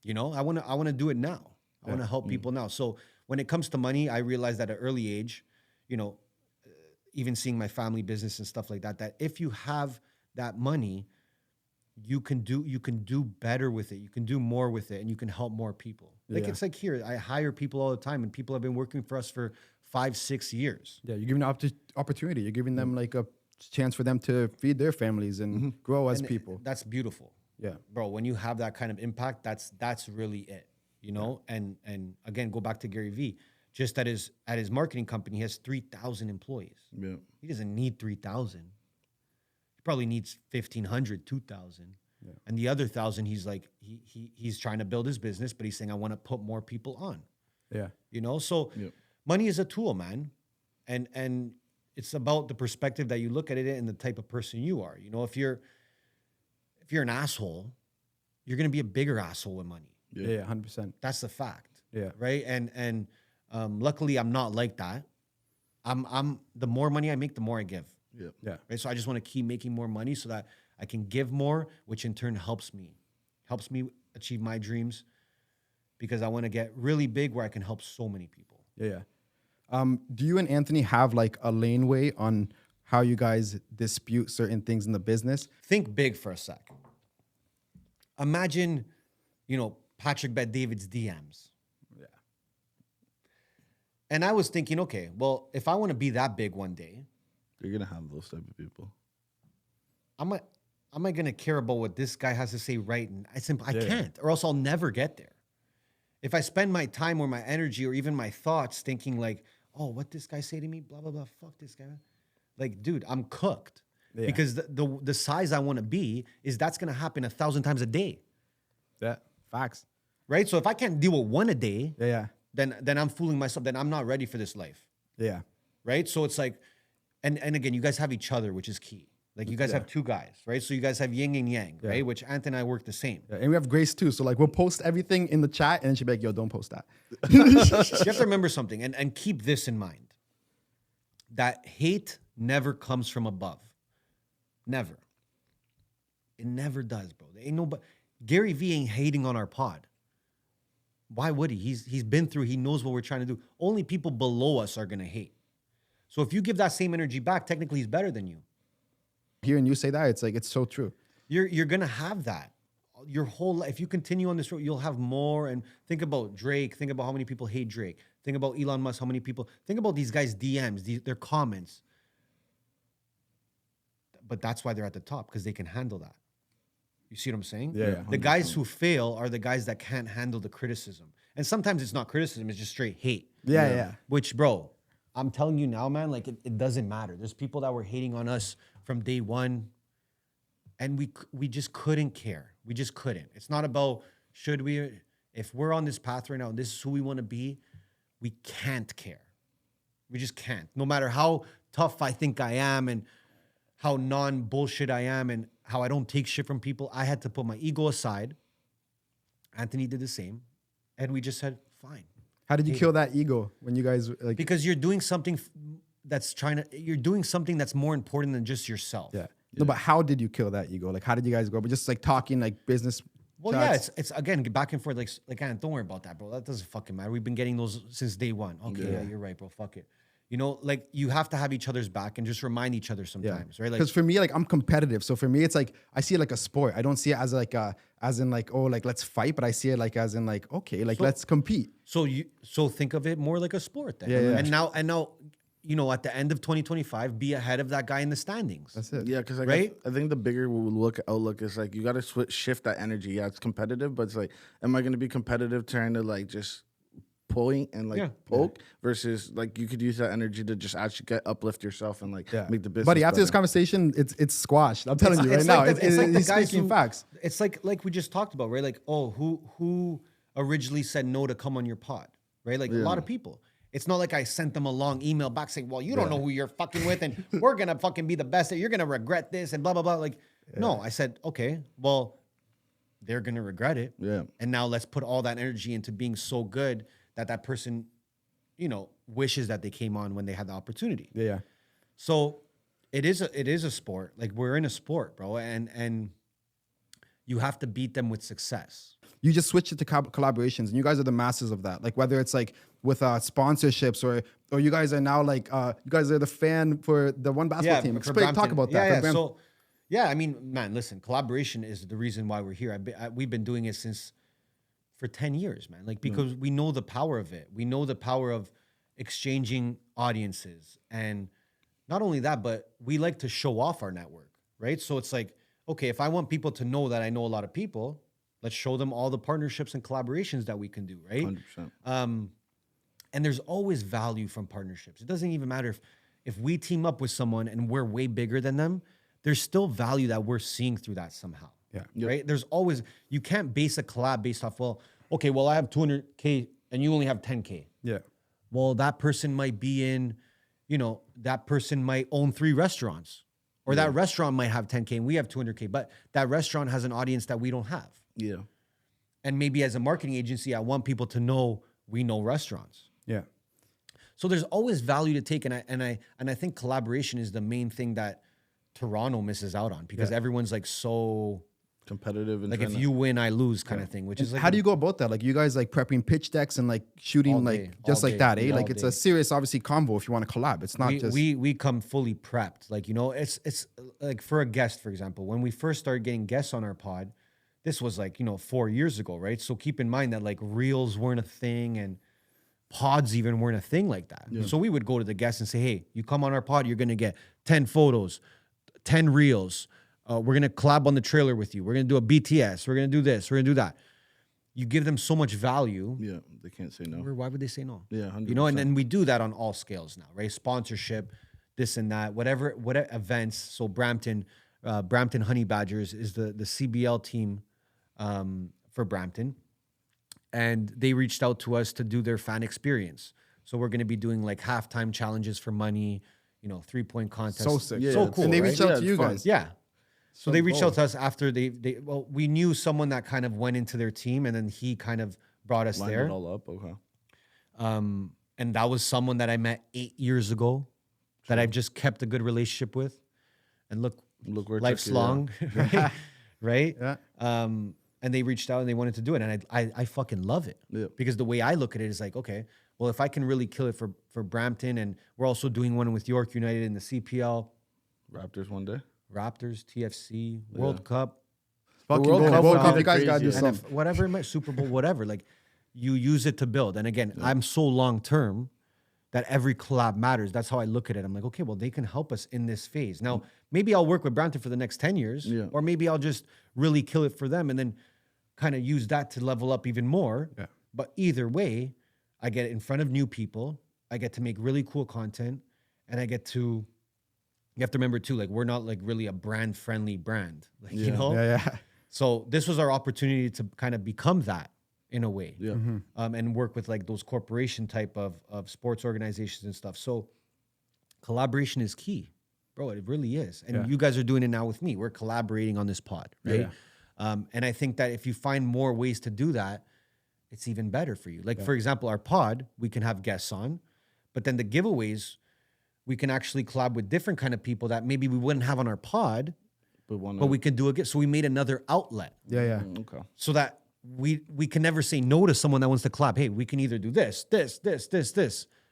Speaker 3: You know, I want to do it now. I want to help people now. So when it comes to money, I realized at an early age, you know, even seeing my family business and stuff like that, that if you have that money, you can do better with it. You can do more with it, and you can help more people. Like
Speaker 4: Yeah.
Speaker 3: it's like here, I hire people all the time, and people have been working for us for 5-6 years.
Speaker 4: Yeah, you're giving opportunity. You're giving them like a chance for them to feed their families and grow as
Speaker 3: And
Speaker 4: people.
Speaker 3: That's beautiful.
Speaker 4: Yeah.
Speaker 3: Bro, when you have that kind of impact, that's really it, you know? And again, go back to Gary Vee. Just at his marketing company, he has 3,000 employees.
Speaker 1: Yeah.
Speaker 3: He doesn't need 3,000. He probably needs 1,500, 2,000.
Speaker 4: Yeah.
Speaker 3: And the other 1,000, he's like, he's trying to build his business, but he's saying, I want to put more people on,
Speaker 4: Yeah.
Speaker 3: you know? So
Speaker 1: Yep.
Speaker 3: money is a tool, man. And it's about the perspective that you look at it and the type of person you are. You know, if you're an asshole, you're going to be a bigger asshole with money.
Speaker 4: Yeah, 100%.
Speaker 3: That's the fact.
Speaker 4: Yeah.
Speaker 3: Right. And luckily I'm not like that. I'm the more money I make, the more I give.
Speaker 1: Yeah.
Speaker 4: Yeah.
Speaker 3: Right. So I just want to keep making more money so that I can give more, which in turn helps me achieve my dreams, because I want to get really big where I can help so many people.
Speaker 4: Yeah. Do you and Anthony have like a laneway on how you guys dispute certain things in the business?
Speaker 3: Think big for a sec. Imagine, you know, Patrick Bet David's DMs.
Speaker 4: Yeah.
Speaker 3: And I was thinking, okay, well, if I want to be that big one day,
Speaker 1: You're gonna have those type of people.
Speaker 3: am I going to care about what this guy has to say right? And I
Speaker 4: Yeah.
Speaker 3: can't, or else I'll never get there. If I spend my time or my energy or even my thoughts thinking like, oh, what this guy say to me, blah, blah, blah, fuck this guy. Like, dude, I'm cooked.
Speaker 4: Yeah.
Speaker 3: Because the size I want to be is that's going to happen 1,000 times a day,
Speaker 4: Yeah. Facts.
Speaker 3: right? So if I can't deal with one a day,
Speaker 4: Yeah.
Speaker 3: then I'm fooling myself. Then I'm not ready for this life,
Speaker 4: Yeah.
Speaker 3: right? So it's like, and again, you guys have each other, which is key. Like you guys have two guys, right? So you guys have yin and yang,
Speaker 4: Yeah.
Speaker 3: right? Which Anthony and I work the same.
Speaker 4: Yeah. And we have Grace too. So like we'll post everything in the chat and then she'll be like, yo, don't post that.
Speaker 3: You have to remember something and keep this in mind. That hate never comes from above. Never. It never does, bro. There ain't nobody. Gary Vee ain't hating on our pod. Why would he? He's been through, he knows what we're trying to do. Only people below us are gonna hate. So if you give that same energy back, technically he's better than you.
Speaker 4: Hearing you say that, it's like, it's so true.
Speaker 3: You're gonna have that your whole life. If you continue on this road, you'll have more. And think about Drake. Think about how many people hate Drake. Think about Elon Musk. How many people? Think about these guys' DMs, their comments. But that's why they're at the top, because they can handle that. You see what I'm saying?
Speaker 4: Yeah.
Speaker 3: The guys who fail are the guys that can't handle the criticism. And sometimes it's not criticism; it's just straight hate.
Speaker 4: Yeah. Yeah.
Speaker 3: Which, bro, I'm telling you now, man, like it doesn't matter. There's people that were hating on us from day one, and we just couldn't care. We just couldn't. It's not about should we. If we're on this path right now and this is who we want to be, we can't care. We just can't. No matter how tough I think I am and how non-bullshit I am and how I don't take shit from people, I had to put my ego aside. Anthony did the same. And we just said, fine.
Speaker 4: How did you kill that ego when you guys like?
Speaker 3: Because you're doing something you're doing something that's more important than just yourself.
Speaker 4: Yeah. No, but how did you kill that ego? Like, how did you guys go? But just like talking like business.
Speaker 3: Well,
Speaker 4: chats?
Speaker 3: yeah, it's again, back and forth. Like, don't worry about that, bro. That doesn't fucking matter. We've been getting those since day one. Okay, yeah, you're right, bro. Fuck it. You know, like you have to have each other's back and just remind each other sometimes, right? Like,
Speaker 4: Because for me, like I'm competitive. So for me, it's like I see it like a sport. I don't see it as like as in like, oh, like let's fight, but I see it like as in like, okay, like let's compete.
Speaker 3: So think of it more like a sport then.
Speaker 4: Yeah, yeah.
Speaker 3: And now, at the end of 2025, be ahead of that guy in the standings.
Speaker 4: That's it.
Speaker 1: Yeah, because
Speaker 3: Right?
Speaker 1: I think the bigger outlook is like you got to shift that energy. Yeah, it's competitive, but it's like, am I going to be competitive trying to like just point and like poke versus like you could use that energy to just actually uplift yourself and like make the business.
Speaker 4: Buddy, after this
Speaker 1: better.
Speaker 4: conversation, it's squashed. I'm telling you right
Speaker 3: It's
Speaker 4: now.
Speaker 3: like the
Speaker 4: He's
Speaker 3: guys
Speaker 4: speaking
Speaker 3: who-
Speaker 4: facts.
Speaker 3: It's like we just talked about, right? Like, who originally said no to come on your pod, right? Like a lot of people. It's not like I sent them a long email back saying, well, you don't know who you're fucking with and we're going to fucking be the best. You're going to regret this and blah, blah, blah. Like, no, I said, okay, well, they're going to regret it.
Speaker 1: Yeah.
Speaker 3: And now let's put all that energy into being so good that person, wishes that they came on when they had the opportunity.
Speaker 4: Yeah.
Speaker 3: So it is a sport. Like we're in a sport, bro. And you have to beat them with success.
Speaker 4: You just switch it to collaborations, and you guys are the masters of that. Like whether it's like with sponsorships or you guys are now like you guys are the fan for the one basketball team.
Speaker 3: for
Speaker 4: Talk
Speaker 3: Brampton.
Speaker 4: about that.
Speaker 3: Yeah. So, I mean, man, listen, collaboration is the reason why we're here. We've been doing it for 10 years, man. Like because we know the power of it. We know the power of exchanging audiences, and not only that, but we like to show off our network, right? So it's like, okay, if I want people to know that I know a lot of people, let's show them all the partnerships and collaborations that we can do, right?
Speaker 1: 100%.
Speaker 3: And there's always value from partnerships. It doesn't even matter if we team up with someone and we're way bigger than them, there's still value that we're seeing through that somehow.
Speaker 4: Yeah.
Speaker 3: Right? There's always, you can't base a collab based off, I have 200K and you only have 10K.
Speaker 4: Yeah.
Speaker 3: Well, that person might be in, that person might own 3 restaurants, or that restaurant might have 10K and we have 200K, but that restaurant has an audience that we don't have.
Speaker 1: Yeah.
Speaker 3: And maybe as a marketing agency, I want people to know we know restaurants.
Speaker 4: Yeah.
Speaker 3: So there's always value to take, and I think collaboration is the main thing that Toronto misses out on, because everyone's like so
Speaker 1: Competitive and
Speaker 3: like if you win, I lose kind of thing, which is like
Speaker 4: How do you go about that? Like you guys like prepping pitch decks and like shooting
Speaker 3: All
Speaker 4: like
Speaker 3: day,
Speaker 4: just
Speaker 3: all
Speaker 4: like
Speaker 3: day,
Speaker 4: that, eh?
Speaker 3: all
Speaker 4: Like it's
Speaker 3: day.
Speaker 4: a serious, obviously, combo if you want to collab. It's not just
Speaker 3: we come fully prepped. Like, it's like for a guest, for example, when we first started getting guests on our pod, this was like, 4 years ago, right? So keep in mind that like reels weren't a thing and pods even weren't a thing like that. So we would go to the guests and say, hey, you come on our pod, you're going to get 10 photos, 10 reels. We're going to collab on the trailer with you. We're going to do a BTS. We're going to do this. We're going to do that. You give them so much value.
Speaker 1: Yeah, they can't say no.
Speaker 3: Why would they say no?
Speaker 1: Yeah, 100%.
Speaker 3: And then we do that on all scales now, right? Sponsorship, this and that, whatever events. So Brampton Honey Badgers is the CBL team for Brampton. And they reached out to us to do their fan experience. So we're going to be doing like halftime challenges for money, 3-point contests.
Speaker 4: so sick.
Speaker 1: Yeah,
Speaker 3: so cool.
Speaker 4: And they
Speaker 3: right?
Speaker 4: reached out
Speaker 1: Yeah,
Speaker 4: to you
Speaker 1: it's fun.
Speaker 4: guys.
Speaker 3: Yeah. So they reached out to us after we knew someone that kind of went into their team, and then he kind of brought us
Speaker 1: Line
Speaker 3: there.
Speaker 1: it all up. Okay.
Speaker 3: And that was someone that I met 8 years ago that I've just kept a good relationship with. And look
Speaker 1: where it
Speaker 3: life's
Speaker 1: took you, yeah.
Speaker 3: long, right? Right?
Speaker 4: Yeah.
Speaker 3: And they reached out and they wanted to do it. And I fucking love it.
Speaker 1: Yeah.
Speaker 3: Because the way I look at it is like, okay, well, if I can really kill it for Brampton, and we're also doing one with York United in the CPL,
Speaker 1: Raptors one day.
Speaker 3: Raptors, TFC, World Cup,
Speaker 4: Fucking
Speaker 1: World
Speaker 4: World
Speaker 1: Cup
Speaker 4: Cup,
Speaker 1: would be
Speaker 4: you
Speaker 1: the
Speaker 4: guys gotta do
Speaker 1: craziest.
Speaker 4: something.
Speaker 3: whatever it might, Super Bowl, whatever. Like, you use it to build. And again, I'm so long term that every collab matters. That's how I look at it. I'm like, okay, well, they can help us in this phase. Now, maybe I'll work with Brampton for the next 10 years,
Speaker 1: Yeah.
Speaker 3: or maybe I'll just really kill it for them and then kind of use that to level up even more.
Speaker 4: Yeah.
Speaker 3: But either way, I get in front of new people. I get to make really cool content, and I get to. You have to remember too, like, we're not like really a brand friendly brand, like,
Speaker 4: Yeah, yeah.
Speaker 3: So this was our opportunity to kind of become that in a way,
Speaker 1: Yeah.
Speaker 3: and work with like those corporation type of sports organizations and stuff. So collaboration is key, bro. It really is. And you guys are doing it now with me. We're collaborating on this pod, right? And I think that if you find more ways to do that, it's even better for you. Like, for example, our pod, we can have guests on, but then the giveaways, we can actually collab with different kind of people that maybe we wouldn't have on our pod,
Speaker 1: But one.
Speaker 3: but we can do it. So we made another outlet
Speaker 4: Yeah.
Speaker 1: Okay.
Speaker 3: so that we can never say no to someone that wants to collab. Hey, we can either do this.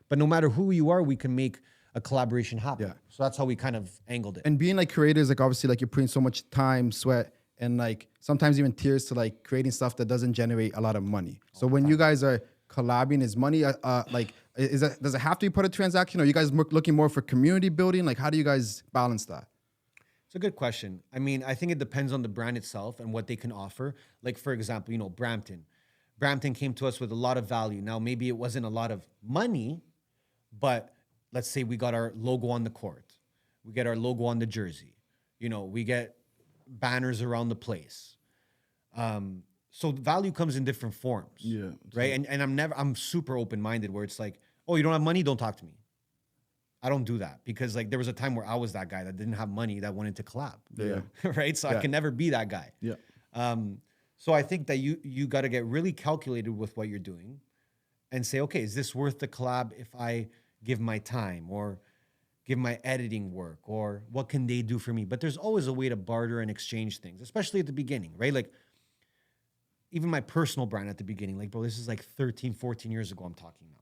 Speaker 3: But no matter who you are, we can make a collaboration happen.
Speaker 4: Yeah.
Speaker 3: So that's how we kind of angled it.
Speaker 4: And being like creators, like obviously like you're putting so much time, sweat, and like sometimes even tears to like creating stuff that doesn't generate a lot of money. So when you guys are collabing, is money like does it have to be part of transaction? Or are you guys looking more for community building? Like how do you guys balance that?
Speaker 3: It's a good question. I mean, I think it depends on the brand itself and what they can offer. Like, for example, you know, Brampton. Brampton came to us with a lot of value. Now, maybe it wasn't a lot of money, but let's say we got our logo on the court. We get our logo on the jersey. You know, we get banners around the place. So value comes in different forms.
Speaker 1: Yeah.
Speaker 3: Right. And I'm super open-minded where it's like, oh, you don't have money? Don't talk to me. I don't do that because like there was a time where I was that guy that didn't have money that wanted to collab.
Speaker 1: Yeah.
Speaker 3: Right. So I can never be that guy.
Speaker 1: Yeah.
Speaker 3: So I think that you got to get really calculated with what you're doing and say, okay, is this worth the collab if I give my time or give my editing work, or what can they do for me? But there's always a way to barter and exchange things, especially at the beginning, right? Like even my personal brand at the beginning, like, bro, this is like 13, 14 years ago I'm talking now.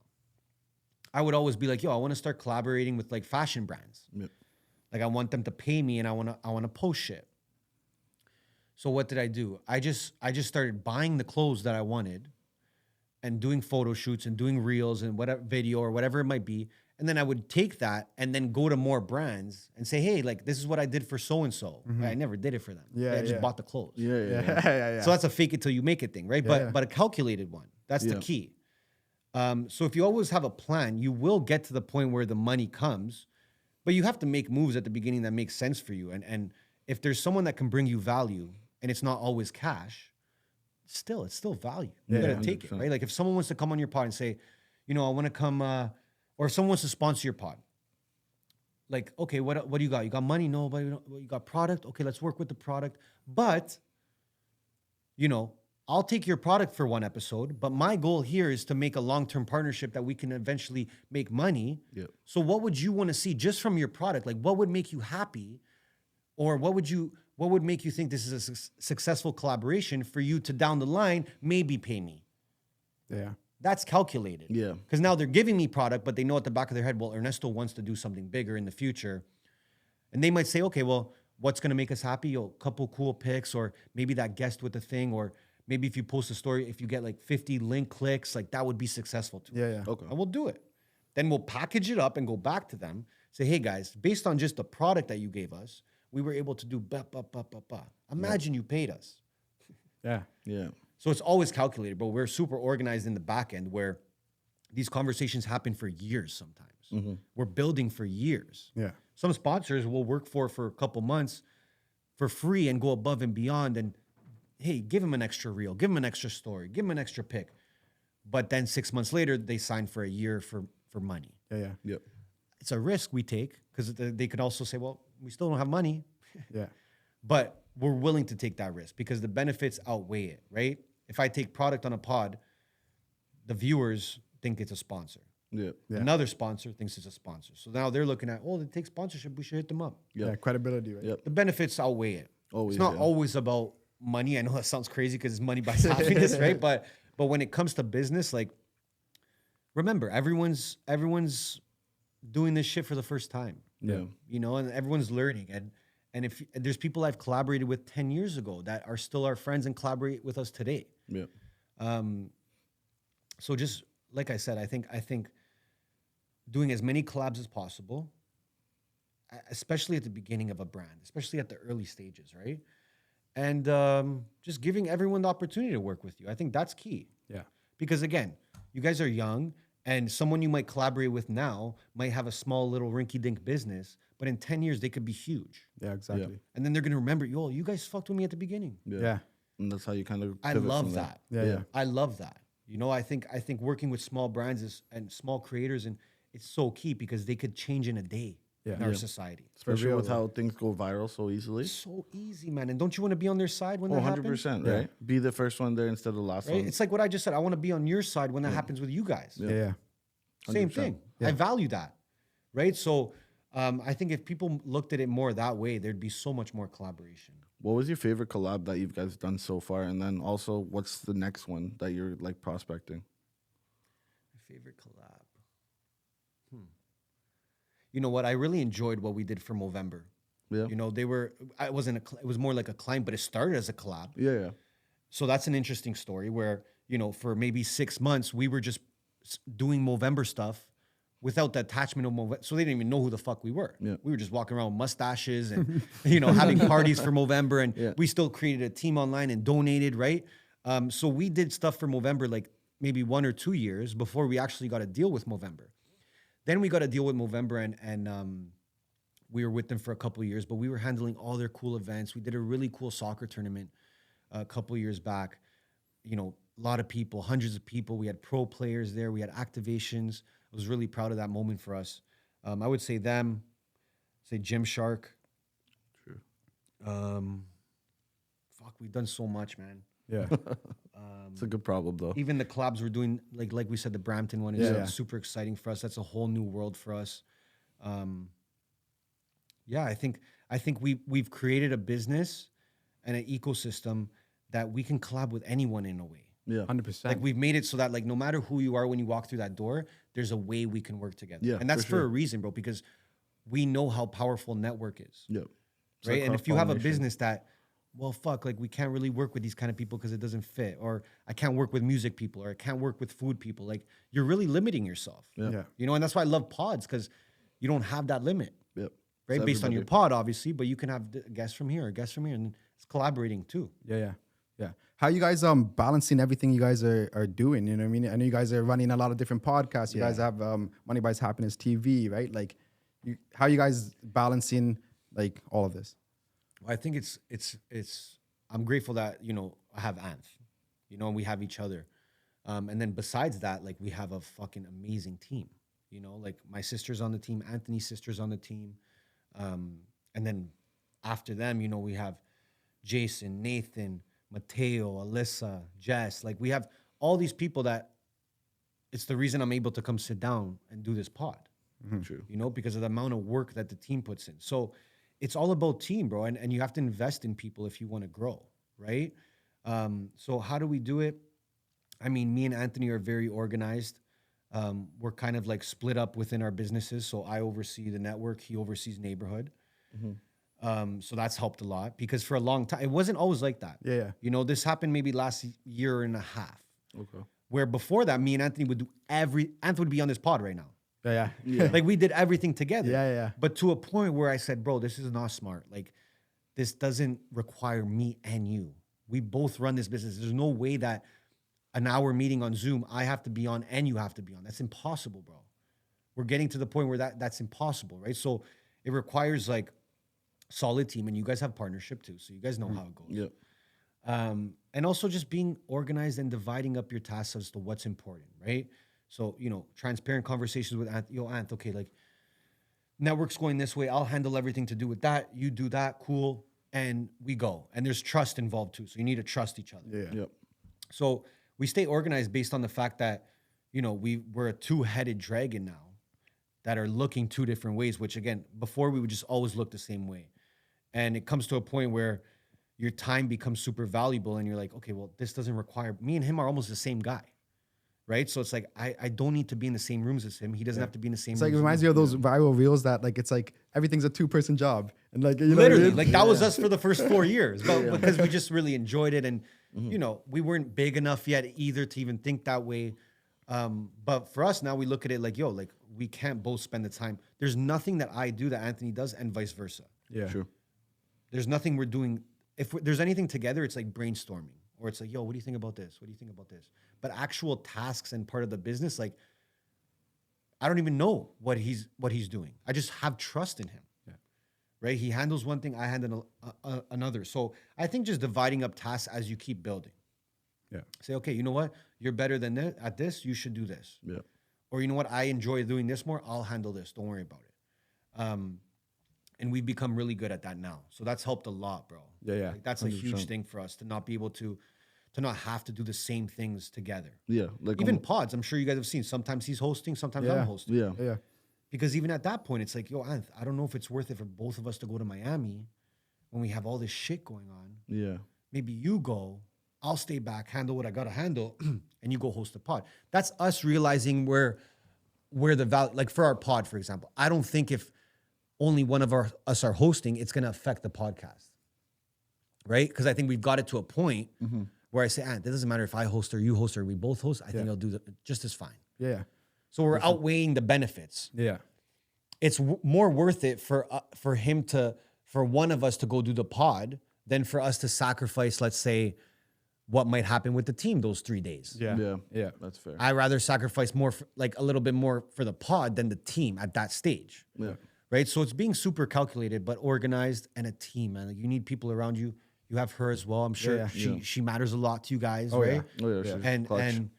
Speaker 3: I would always be like, yo, I want to start collaborating with like fashion brands.
Speaker 1: Yep.
Speaker 3: Like I want them to pay me and I want to post shit. So what did I do? I just started buying the clothes that I wanted and doing photo shoots and doing reels and whatever video or whatever it might be. And then I would take that and then go to more brands and say, hey, like this is what I did for so-and-so. I never did it for them.
Speaker 4: Yeah,
Speaker 3: I just
Speaker 4: yeah.
Speaker 3: bought the clothes.
Speaker 1: Yeah.
Speaker 3: So that's a fake it till you make it thing, right? But a calculated one. That's the key. So if you always have a plan, you will get to the point where the money comes, but you have to make moves at the beginning that make sense for you. And if there's someone that can bring you value and it's not always cash, it's still value. You gotta take it,
Speaker 1: 100%.
Speaker 3: right? Like if someone wants to come on your pod and say, you know, I want to come, or if someone wants to sponsor your pod, like, okay, what do you got? You got money? No, but you got product? Okay, let's work with the product. But, you know, I'll take your product for one episode, but my goal here is to make a long-term partnership that we can eventually make money.
Speaker 1: Yep.
Speaker 3: So what would you want to see just from your product? Like what would make you happy? Or what would make you think this is a successful collaboration for you to down the line maybe pay me?
Speaker 4: Yeah.
Speaker 3: That's calculated.
Speaker 1: Yeah.
Speaker 3: Because now they're giving me product, but they know at the back of their head, well, Ernesto wants to do something bigger in the future. And they might say, okay, well, what's going to make us happy? A couple cool pics, or maybe that guest with the thing, or maybe if you post a story, if you get like 50 link clicks, like that would be successful too.
Speaker 4: Yeah.
Speaker 1: Okay.
Speaker 3: And we'll do it. Then we'll package it up and go back to them. Say, hey guys, based on just the product that you gave us, we were able to do ba. Imagine you paid us.
Speaker 4: Yeah.
Speaker 1: Yeah.
Speaker 3: So it's always calculated, but we're super organized in the back end where these conversations happen for years sometimes. We're building for years.
Speaker 4: Yeah.
Speaker 3: Some sponsors will work for a couple months for free and go above and beyond. And hey, give them an extra reel, give them an extra story, give them an extra pick. But then 6 months later, they sign for a year for money.
Speaker 4: Yeah.
Speaker 1: Yep.
Speaker 3: It's a risk we take because they could also say, well, we still don't have money.
Speaker 4: Yeah.
Speaker 3: But we're willing to take that risk because the benefits outweigh it, right? If I take product on a pod, the viewers think it's a sponsor.
Speaker 1: Yep.
Speaker 4: Yeah.
Speaker 3: Another sponsor thinks it's a sponsor. So now they're looking at, oh, they take sponsorship, we should hit them up.
Speaker 1: Yep.
Speaker 4: Yeah. Credibility, right?
Speaker 1: Yep.
Speaker 3: The benefits outweigh it.
Speaker 1: Always,
Speaker 3: It's not
Speaker 1: yeah.
Speaker 3: always about money. I know that sounds crazy because money buys happiness, right? But when it comes to business, like, remember, everyone's doing this shit for the first time.
Speaker 1: Yeah.
Speaker 3: You know, and everyone's learning. And if there's people I've collaborated with 10 years ago that are still our friends and collaborate with us today.
Speaker 1: Yep.
Speaker 3: So just like I said, I think doing as many collabs as possible, especially at the beginning of a brand, especially at the early stages, right? And just giving everyone the opportunity to work with you. I think that's key.
Speaker 4: Yeah.
Speaker 3: Because again, you guys are young, and someone you might collaborate with now might have a small little rinky-dink business, but in 10 years, they could be huge.
Speaker 4: Yeah. Exactly.
Speaker 3: And then they're going to remember, yo, you guys fucked with me at the beginning.
Speaker 4: Yeah.
Speaker 1: And that's how you kind of.
Speaker 3: I
Speaker 1: pivot
Speaker 3: love
Speaker 1: from there.
Speaker 3: that.
Speaker 4: Yeah.
Speaker 3: I love that. You know, I think working with small brands and small creators, and it's so key because they could change in a day in our society.
Speaker 1: Especially
Speaker 4: real,
Speaker 1: with
Speaker 4: though.
Speaker 1: how things go viral so easily.
Speaker 3: So easy, man. And don't you want to be on their side when
Speaker 1: Oh,
Speaker 3: that happens?
Speaker 1: 100%, right? Be the first one there instead of the last
Speaker 3: Right?
Speaker 1: one.
Speaker 3: It's like what I just said. I want to be on your side when that happens with you guys.
Speaker 4: Yeah.
Speaker 3: Same
Speaker 1: 100%.
Speaker 3: thing. I value that. Right? So I think if people looked at it more that way, there'd be so much more collaboration.
Speaker 1: What was your favorite collab that you guys done so far? And then also, what's the next one that you're like prospecting?
Speaker 3: My favorite collab. You know what? I really enjoyed what we did for Movember.
Speaker 1: Yeah.
Speaker 3: You know, it was more like a client, but it started as a collab.
Speaker 1: Yeah.
Speaker 3: So that's an interesting story where, you know, for maybe 6 months, we were just doing Movember stuff without the attachment of Movember. So they didn't even know who the fuck we were.
Speaker 1: Yeah.
Speaker 3: We were just walking around with mustaches and, you know, having parties for Movember. And we still created a team online and donated, right? So we did stuff for Movember like maybe 1 or 2 years before we actually got a deal with Movember. Then we got a deal with Movember and we were with them for a couple of years, but we were handling all their cool events. We did a really cool soccer tournament a couple of years back. You know, a lot of people, hundreds of people. We had pro players there. We had activations. I was really proud of that moment for us. I would say them, say Gymshark.
Speaker 1: True.
Speaker 3: Fuck, we've done so much, man.
Speaker 4: Yeah.
Speaker 1: It's a good problem, though.
Speaker 3: Even the collabs we're doing, like we said, the Brampton one is
Speaker 4: Yeah.
Speaker 3: super exciting for us. That's a whole new world for us. Yeah, I think we've created a business and an ecosystem that we can collab with anyone in a way.
Speaker 1: Yeah.
Speaker 4: 100%.
Speaker 3: Like we've made it so that like no matter who you are when you walk through that door, there's a way we can work together.
Speaker 1: Yeah,
Speaker 3: and that's
Speaker 1: for
Speaker 3: for
Speaker 1: sure.
Speaker 3: a reason, bro, because we know how powerful network is.
Speaker 1: Yep. It's
Speaker 3: Right.
Speaker 1: like
Speaker 3: And if you have a
Speaker 1: cross-pollination.
Speaker 3: business that, well, fuck, like we can't really work with these kind of people because it doesn't fit, or I can't work with music people, or I can't work with food people. Like you're really limiting yourself.
Speaker 4: Yeah.
Speaker 3: You know, and that's why I love pods, because you don't have that limit.
Speaker 1: Yep.
Speaker 3: Right.
Speaker 1: It's
Speaker 3: Based on your
Speaker 1: everybody.
Speaker 3: pod, obviously, but you can have guests from here, guests from here, and it's collaborating too.
Speaker 4: Yeah. How you guys balancing everything you guys are doing? You know what I mean? I know you guys are running a lot of different podcasts. You guys have Money Buys Happiness TV, right? Like, how you guys balancing like all of this?
Speaker 3: I think it's I'm grateful that, you know, I have Anth, you know, and we have each other. And then besides that, like we have a fucking amazing team, you know, like my sister's on the team, Anthony's sister's on the team. And then after them, you know, we have Jason, Nathan, Mateo, Alyssa, Jess. Like we have all these people that it's the reason I'm able to come sit down and do this pod,
Speaker 1: True.
Speaker 3: you know, because of the amount of work that the team puts in. So it's all about team, bro. And you have to invest in people if you want to grow, right? So how do we do it? I mean, me and Anthony are very organized. We're kind of like split up within our businesses. So I oversee the network. He oversees neighborhood. So that's helped a lot because for a long time, it wasn't always like that.
Speaker 4: Yeah.
Speaker 3: You know, this happened maybe last year and a half.
Speaker 1: Okay.
Speaker 3: Where before that, me and Anthony would do Anthony would be on this pod right now.
Speaker 4: Yeah.
Speaker 3: Like we did everything together.
Speaker 4: Yeah.
Speaker 3: But to a point where I said, bro, this is not smart. Like this doesn't require me and you. We both run this business. There's no way that an hour meeting on Zoom, I have to be on and you have to be on. That's impossible, bro. We're getting to the point where that's impossible, right? So it requires like solid team, and you guys have partnership too. So you guys know how it goes.
Speaker 1: Yep.
Speaker 3: And also just being organized and dividing up your tasks as to what's important, right? So, you know, transparent conversations with Anth. Yo, Anth, okay, like network's going this way. I'll handle everything to do with that. You do that, cool. And we go. And there's trust involved too. So you need to trust each other.
Speaker 4: Yeah.
Speaker 1: Yep.
Speaker 3: So we stay organized based on the fact that, you know, we're a two-headed dragon now that are looking two different ways, which again, before we would just always look the same way. And it comes to a point where your time becomes super valuable and you're like, okay, well, this doesn't require, me and him are almost the same guy, right? So it's like, I don't need to be in the same rooms as him. He doesn't have to be in the same
Speaker 4: It's
Speaker 3: rooms.
Speaker 4: like, it reminds me of those viral reels that like, it's like everything's a two-person job. And like, you know
Speaker 3: Literally,
Speaker 4: what I mean?
Speaker 3: like that was us for the first 4 years, but because we just really enjoyed it. And, you know, we weren't big enough yet either to even think that way. But for us now, we look at it like, yo, like we can't both spend the time. There's nothing that I do that Anthony does and vice versa.
Speaker 4: Yeah.
Speaker 1: True.
Speaker 3: There's nothing we're doing. If there's anything together, it's like brainstorming, or it's like, yo, what do you think about this? What do you think about this? But actual tasks and part of the business, like, I don't even know what he's doing. I just have trust in him.
Speaker 4: Yeah.
Speaker 3: Right? He handles one thing, I handle another. So I think just dividing up tasks as you keep building.
Speaker 4: Yeah.
Speaker 3: Say, okay, you know what? You're better than this at this. You should do this.
Speaker 1: Yeah.
Speaker 3: Or you know what? I enjoy doing this more. I'll handle this. Don't worry about it. And we've become really good at that now. So that's helped a lot, bro.
Speaker 4: Yeah.
Speaker 3: Like, that's a huge
Speaker 1: 100%.
Speaker 3: thing for us to not be able to not have to do the same things together.
Speaker 1: Yeah. Like
Speaker 3: Even pods, I'm sure you guys have seen. Sometimes he's hosting, sometimes I'm hosting.
Speaker 1: Yeah.
Speaker 4: Yeah.
Speaker 3: Because even at that point, it's like, yo, Anth, I don't know if it's worth it for both of us to go to Miami when we have all this shit going on.
Speaker 1: Yeah.
Speaker 3: Maybe you go, I'll stay back, handle what I gotta handle, and you go host a pod. That's us realizing where the value, like for our pod, for example. I don't think if only one of us are hosting, it's going to affect the podcast. Right? Because I think we've got it to a point where I say, it doesn't matter if I host or you host or we both host. I think I'll do just as fine.
Speaker 4: Yeah.
Speaker 3: So we're outweighing the benefits.
Speaker 4: Yeah.
Speaker 3: It's more worth it for one of us to go do the pod than for us to sacrifice, let's say, what might happen with the team those 3 days.
Speaker 4: Yeah.
Speaker 1: That's fair.
Speaker 3: I rather sacrifice more, like a little bit more for the pod than the team at that stage.
Speaker 1: Yeah.
Speaker 3: Right. So it's being super calculated, but organized, and a team, man. Like, you need people around you. You have her as well. I'm sure she matters a lot to you guys, right?
Speaker 1: Yeah,
Speaker 3: And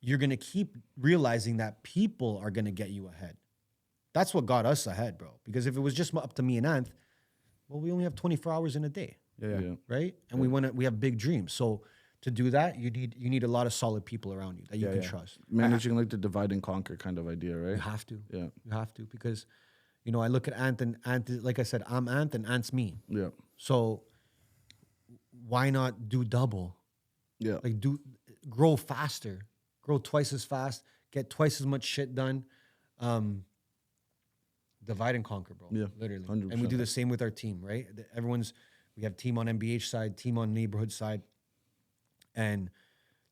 Speaker 3: you're gonna keep realizing that people are gonna get you ahead. That's what got us ahead, bro. Because if it was just up to me and Anth, well, we only have 24 hours in a day.
Speaker 4: Yeah.
Speaker 3: Right? And we have big dreams. So to do that, you need a lot of solid people around you that you can trust.
Speaker 1: Managing like the divide and conquer kind of idea, right?
Speaker 3: You have to.
Speaker 1: Yeah.
Speaker 3: You have to, because, I look at Anth, and Anth, like I said, I'm Anth and Anth's me.
Speaker 1: Yeah.
Speaker 3: So why not do double?
Speaker 1: Yeah.
Speaker 3: Like, grow faster, grow twice as fast, get twice as much shit done. Divide and conquer, bro.
Speaker 1: Yeah,
Speaker 3: Literally.
Speaker 1: 100%.
Speaker 3: And we do the same with our team, right? We have team on MBH side, team on neighborhood side. And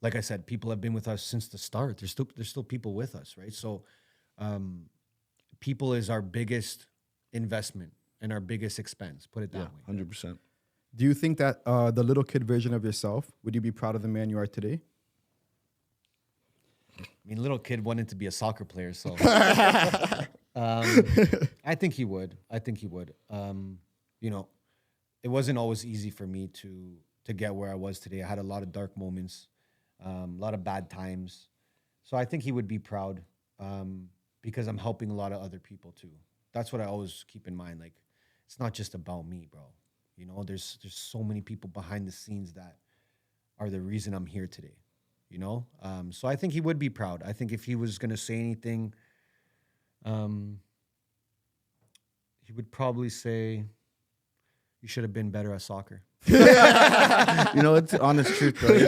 Speaker 3: like I said, people have been with us since the start. There's still people with us, right? So people is our biggest investment and our biggest expense, put it that way.
Speaker 1: 100%.
Speaker 4: Do you think that the little kid version of yourself, would you be proud of the man you are today?
Speaker 3: I mean, little kid wanted to be a soccer player, so I think he would. It wasn't always easy for me to get where I was today. I had a lot of dark moments, a lot of bad times. So I think he would be proud because I'm helping a lot of other people too. That's what I always keep in mind. Like, it's not just about me, bro. There's so many people behind the scenes that are the reason I'm here today. So I think he would be proud. I think if he was going to say anything, he would probably say, you should have been better at soccer.
Speaker 1: It's honest truth, though.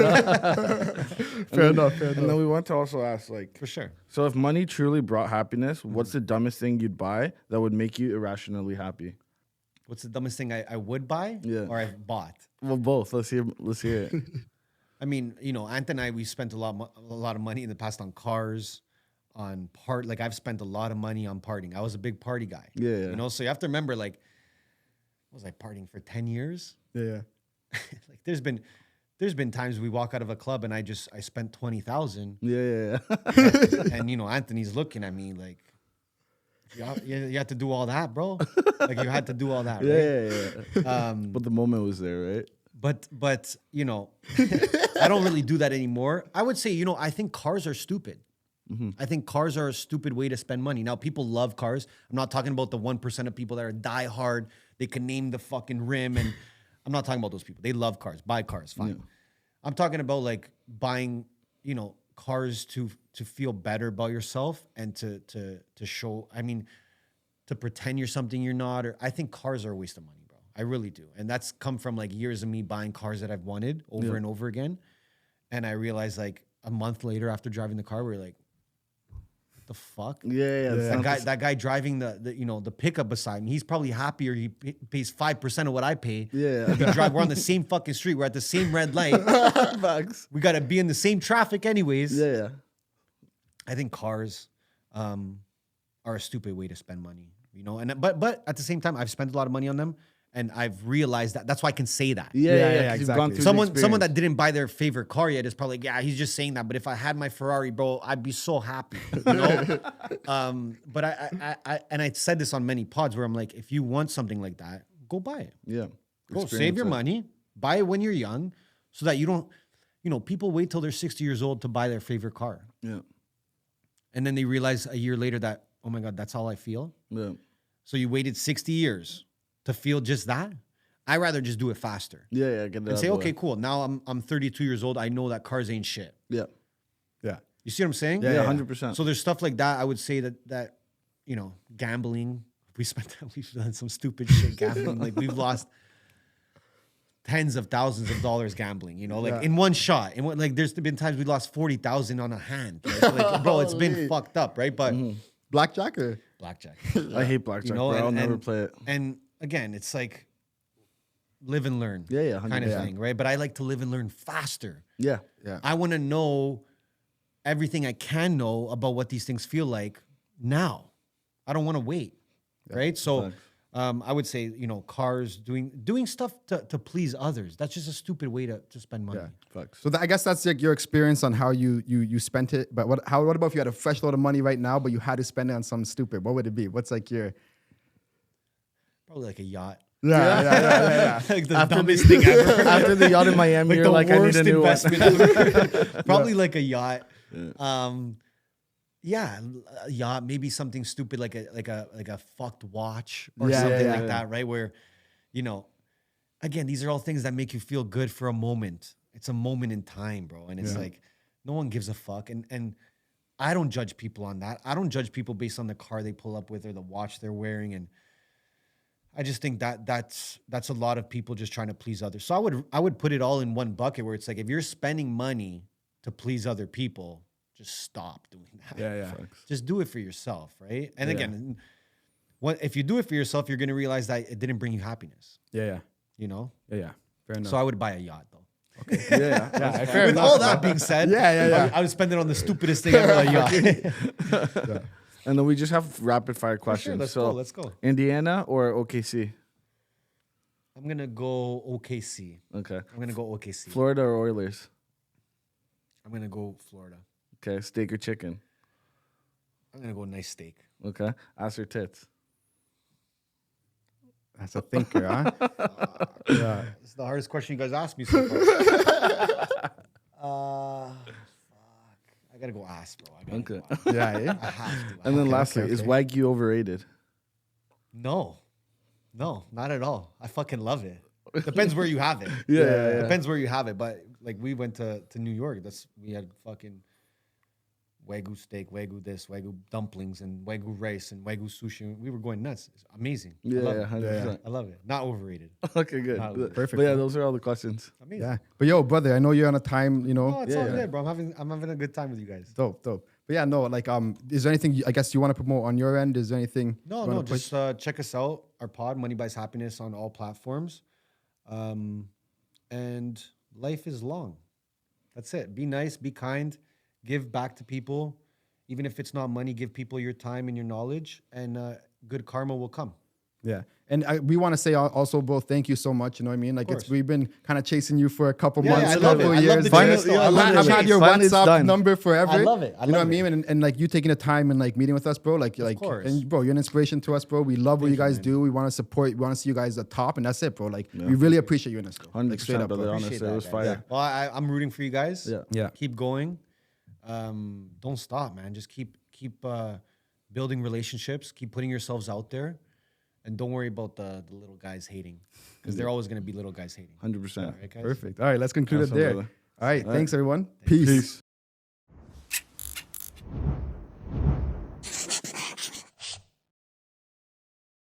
Speaker 4: Fair enough.
Speaker 1: And then we want to also ask, like,
Speaker 3: For sure.
Speaker 1: so if money truly brought happiness, what's the dumbest thing you'd buy that would make you irrationally happy?
Speaker 3: What's the dumbest thing I would buy or I've bought?
Speaker 1: Well, both. Let's hear it.
Speaker 3: I mean, Ant and I, we spent a lot of money in the past on cars, on like I've spent a lot of money on partying. I was a big party guy.
Speaker 1: Yeah.
Speaker 3: So you have to remember, like, was I partying for 10 years?
Speaker 4: Yeah.
Speaker 3: Like, there's been times we walk out of a club and I spent 20,000.
Speaker 1: Yeah.
Speaker 3: And Anthony's looking at me like, you had to do all that, bro. Like, you had to do all that, right?
Speaker 1: Yeah. But the moment was there, right?
Speaker 3: But I don't really do that anymore. I would say, I think cars are stupid. I think cars are a stupid way to spend money. Now, people love cars. I'm not talking about the 1% of people that are die hard. They can name the fucking rim, and I'm not talking about those people. They love cars, buy cars, fine. Yeah. I'm talking about, like, buying, cars to feel better about yourself and to show, to pretend you're something you're not. Or I think cars are a waste of money, bro. I really do. And that's come from, like, years of me buying cars that I've wanted over and over again. And I realized, like, a month later after driving the car, we're like, what the fuck?
Speaker 1: Yeah.
Speaker 3: That guy driving the pickup beside me, he's probably happier. He pays 5% of what I pay.
Speaker 1: Yeah.
Speaker 3: We're on the same fucking street. We're at the same red light. We got to be in the same traffic anyways.
Speaker 1: Yeah.
Speaker 3: I think cars are a stupid way to spend money, but at the same time, I've spent a lot of money on them. And I've realized that. That's why I can say that.
Speaker 1: Yeah,
Speaker 4: exactly.
Speaker 3: Someone that didn't buy their favorite car yet is probably like, yeah, he's just saying that. But if I had my Ferrari, bro, I'd be so happy. But I said this on many pods where I'm like, if you want something like that, go buy it.
Speaker 1: Yeah.
Speaker 3: Go save your money, buy it when you're young, so that you don't. People wait till they're 60 years old to buy their favorite car.
Speaker 1: Yeah.
Speaker 3: And then they realize a year later that, oh my God, that's how I feel.
Speaker 1: Yeah.
Speaker 3: So you waited 60 years to feel just that. I'd rather just do it faster.
Speaker 1: Yeah, get that.
Speaker 3: And say, okay, cool. Now I'm 32 years old. I know that cars ain't shit.
Speaker 1: Yeah.
Speaker 3: You see what I'm saying?
Speaker 1: Yeah, 100%.
Speaker 3: So there's stuff like that. I would say that gambling. We've done some stupid shit gambling. Like, we've lost tens of thousands of dollars gambling. In one shot. There's been times we lost 40,000 on a hand. Like, bro, it's been fucked up, right? But
Speaker 4: Blackjack or
Speaker 3: blackjack.
Speaker 5: I hate blackjack,
Speaker 3: You know,
Speaker 5: bro. I'll
Speaker 3: and-
Speaker 5: never
Speaker 3: and-
Speaker 5: play it.
Speaker 3: And again, it's like live and learn.
Speaker 5: Yeah,
Speaker 3: kind of
Speaker 5: 100%.
Speaker 3: thing, right? But I like to live and learn faster.
Speaker 5: Yeah.
Speaker 4: Yeah.
Speaker 3: I want to know everything I can know about what these things feel like now. I don't want to wait, right? So I would say, you know, cars, doing stuff to please others. That's just a stupid way to spend money.
Speaker 4: Yeah.
Speaker 5: Facts.
Speaker 4: So I guess that's like your experience on how you spent it. But what about if you had a fresh load of money right now, but you had to spend it on something stupid? What would it be? What's like your
Speaker 3: Probably like a yacht.
Speaker 4: yeah.
Speaker 3: Like the dumbest thing ever.
Speaker 5: After the yacht in Miami,
Speaker 3: Like
Speaker 5: you're
Speaker 3: the
Speaker 5: like, I need
Speaker 3: worst
Speaker 5: a new one.
Speaker 3: investment ever. Probably like a yacht. Yeah, a yacht, maybe something stupid like a fucked watch or
Speaker 4: Yeah,
Speaker 3: something
Speaker 4: yeah,
Speaker 3: like
Speaker 5: yeah.
Speaker 3: that, right? Where, you know, again, these are all things that make you feel good for a moment. It's a moment in time, bro. And it's like no one gives a fuck. And I don't judge people on that. I don't judge people based on the car they pull up with or the watch they're wearing. And I just think that's a lot of people just trying to please others. So I would put it all in one bucket where it's like if you're spending money to please other people, just stop doing that.
Speaker 4: yeah.
Speaker 3: Just do it for yourself, right? And again, if you do it for yourself, you're gonna realize that it didn't bring you happiness.
Speaker 4: Yeah.
Speaker 3: You know.
Speaker 4: Fair enough.
Speaker 3: So I would buy a yacht though.
Speaker 4: yeah. Fair
Speaker 3: With
Speaker 4: enough.
Speaker 3: all that being said,
Speaker 4: Yeah.
Speaker 3: I would spend it on the stupidest thing ever, a yacht.
Speaker 5: And then we just have rapid fire questions.
Speaker 3: Sure,
Speaker 5: so
Speaker 3: let's go.
Speaker 5: Indiana or OKC?
Speaker 3: I'm gonna go OKC.
Speaker 5: Okay.
Speaker 3: I'm gonna go OKC.
Speaker 5: Florida or Oilers?
Speaker 3: I'm gonna go Florida.
Speaker 5: Okay. Steak or chicken?
Speaker 3: I'm gonna go nice steak.
Speaker 5: Okay. Ass or tits?
Speaker 4: That's a thinker, huh? Yeah.
Speaker 3: It's the hardest question you guys asked me so far. Fuck. I gotta go ass, bro. I gotta
Speaker 5: Okay.
Speaker 3: go ass.
Speaker 4: Yeah.
Speaker 3: I have to.
Speaker 5: And then lastly, is Wagyu overrated?
Speaker 3: No, not at all. I fucking love it. Depends where you have it.
Speaker 5: Yeah.
Speaker 3: Depends where you have it. But like we went to New York. We had fucking Wagyu steak, Wagyu this, Wagyu dumplings, and Wagyu rice and Wagyu sushi. We were going nuts. It's amazing. I love it.
Speaker 5: 100%.
Speaker 3: I love it. Not overrated.
Speaker 5: Okay, good.
Speaker 3: Not
Speaker 4: Perfect.
Speaker 5: But yeah, those are all the questions.
Speaker 3: Amazing.
Speaker 4: Yeah. But yo, brother, I know you're on a time, you know.
Speaker 3: Oh, it's all good, bro. I'm having a good time with you guys.
Speaker 4: Dope. But yeah, no, like, is there anything I guess you want to promote on your end? Is there anything? you wanna push?
Speaker 3: Just check us out. Our pod, Money Buys Happiness, on all platforms. And life is long. That's it. Be nice, be kind, give back to people. Even if it's not money, give people your time and your knowledge, and good karma will come.
Speaker 4: Yeah. And we want to say also, bro, thank you so much. You know what I mean? Like
Speaker 3: course.
Speaker 4: we've been kind of chasing you for a couple
Speaker 3: Yeah,
Speaker 4: months,
Speaker 3: I love
Speaker 4: couple
Speaker 3: it. I love
Speaker 4: years.
Speaker 3: the
Speaker 5: Finally-
Speaker 3: chase.
Speaker 5: yeah,
Speaker 3: I love
Speaker 4: I've
Speaker 3: the
Speaker 4: had
Speaker 3: chase.
Speaker 4: your
Speaker 5: Finally it's
Speaker 4: WhatsApp
Speaker 5: done.
Speaker 4: number forever.
Speaker 3: I love it. I
Speaker 4: you know
Speaker 3: love
Speaker 4: what I mean? And like you taking the time and like meeting with us, bro. Like
Speaker 3: course.
Speaker 4: and bro, you're an inspiration to us, bro. We love what you guys do. We want to support. We want to see you guys at the top, and that's it, bro. Like we really appreciate you, Ernesto.
Speaker 5: 100%,
Speaker 4: Like straight up,
Speaker 5: brother.
Speaker 4: bro.
Speaker 5: Honestly,
Speaker 3: Appreciate
Speaker 5: it was
Speaker 3: that,
Speaker 5: fire.
Speaker 3: guys. Well, I'm rooting for you guys.
Speaker 5: Yeah.
Speaker 4: Yeah.
Speaker 3: Keep going. Don't stop, man. Just keep building relationships. Keep putting yourselves out there, and don't worry about the little guys hating, because they're always going to be little guys hating.
Speaker 5: 100%.
Speaker 3: All right, guys?
Speaker 4: Perfect. All right, let's conclude
Speaker 5: Awesome,
Speaker 4: it there.
Speaker 5: brother.
Speaker 4: All right, thanks everyone. Peace.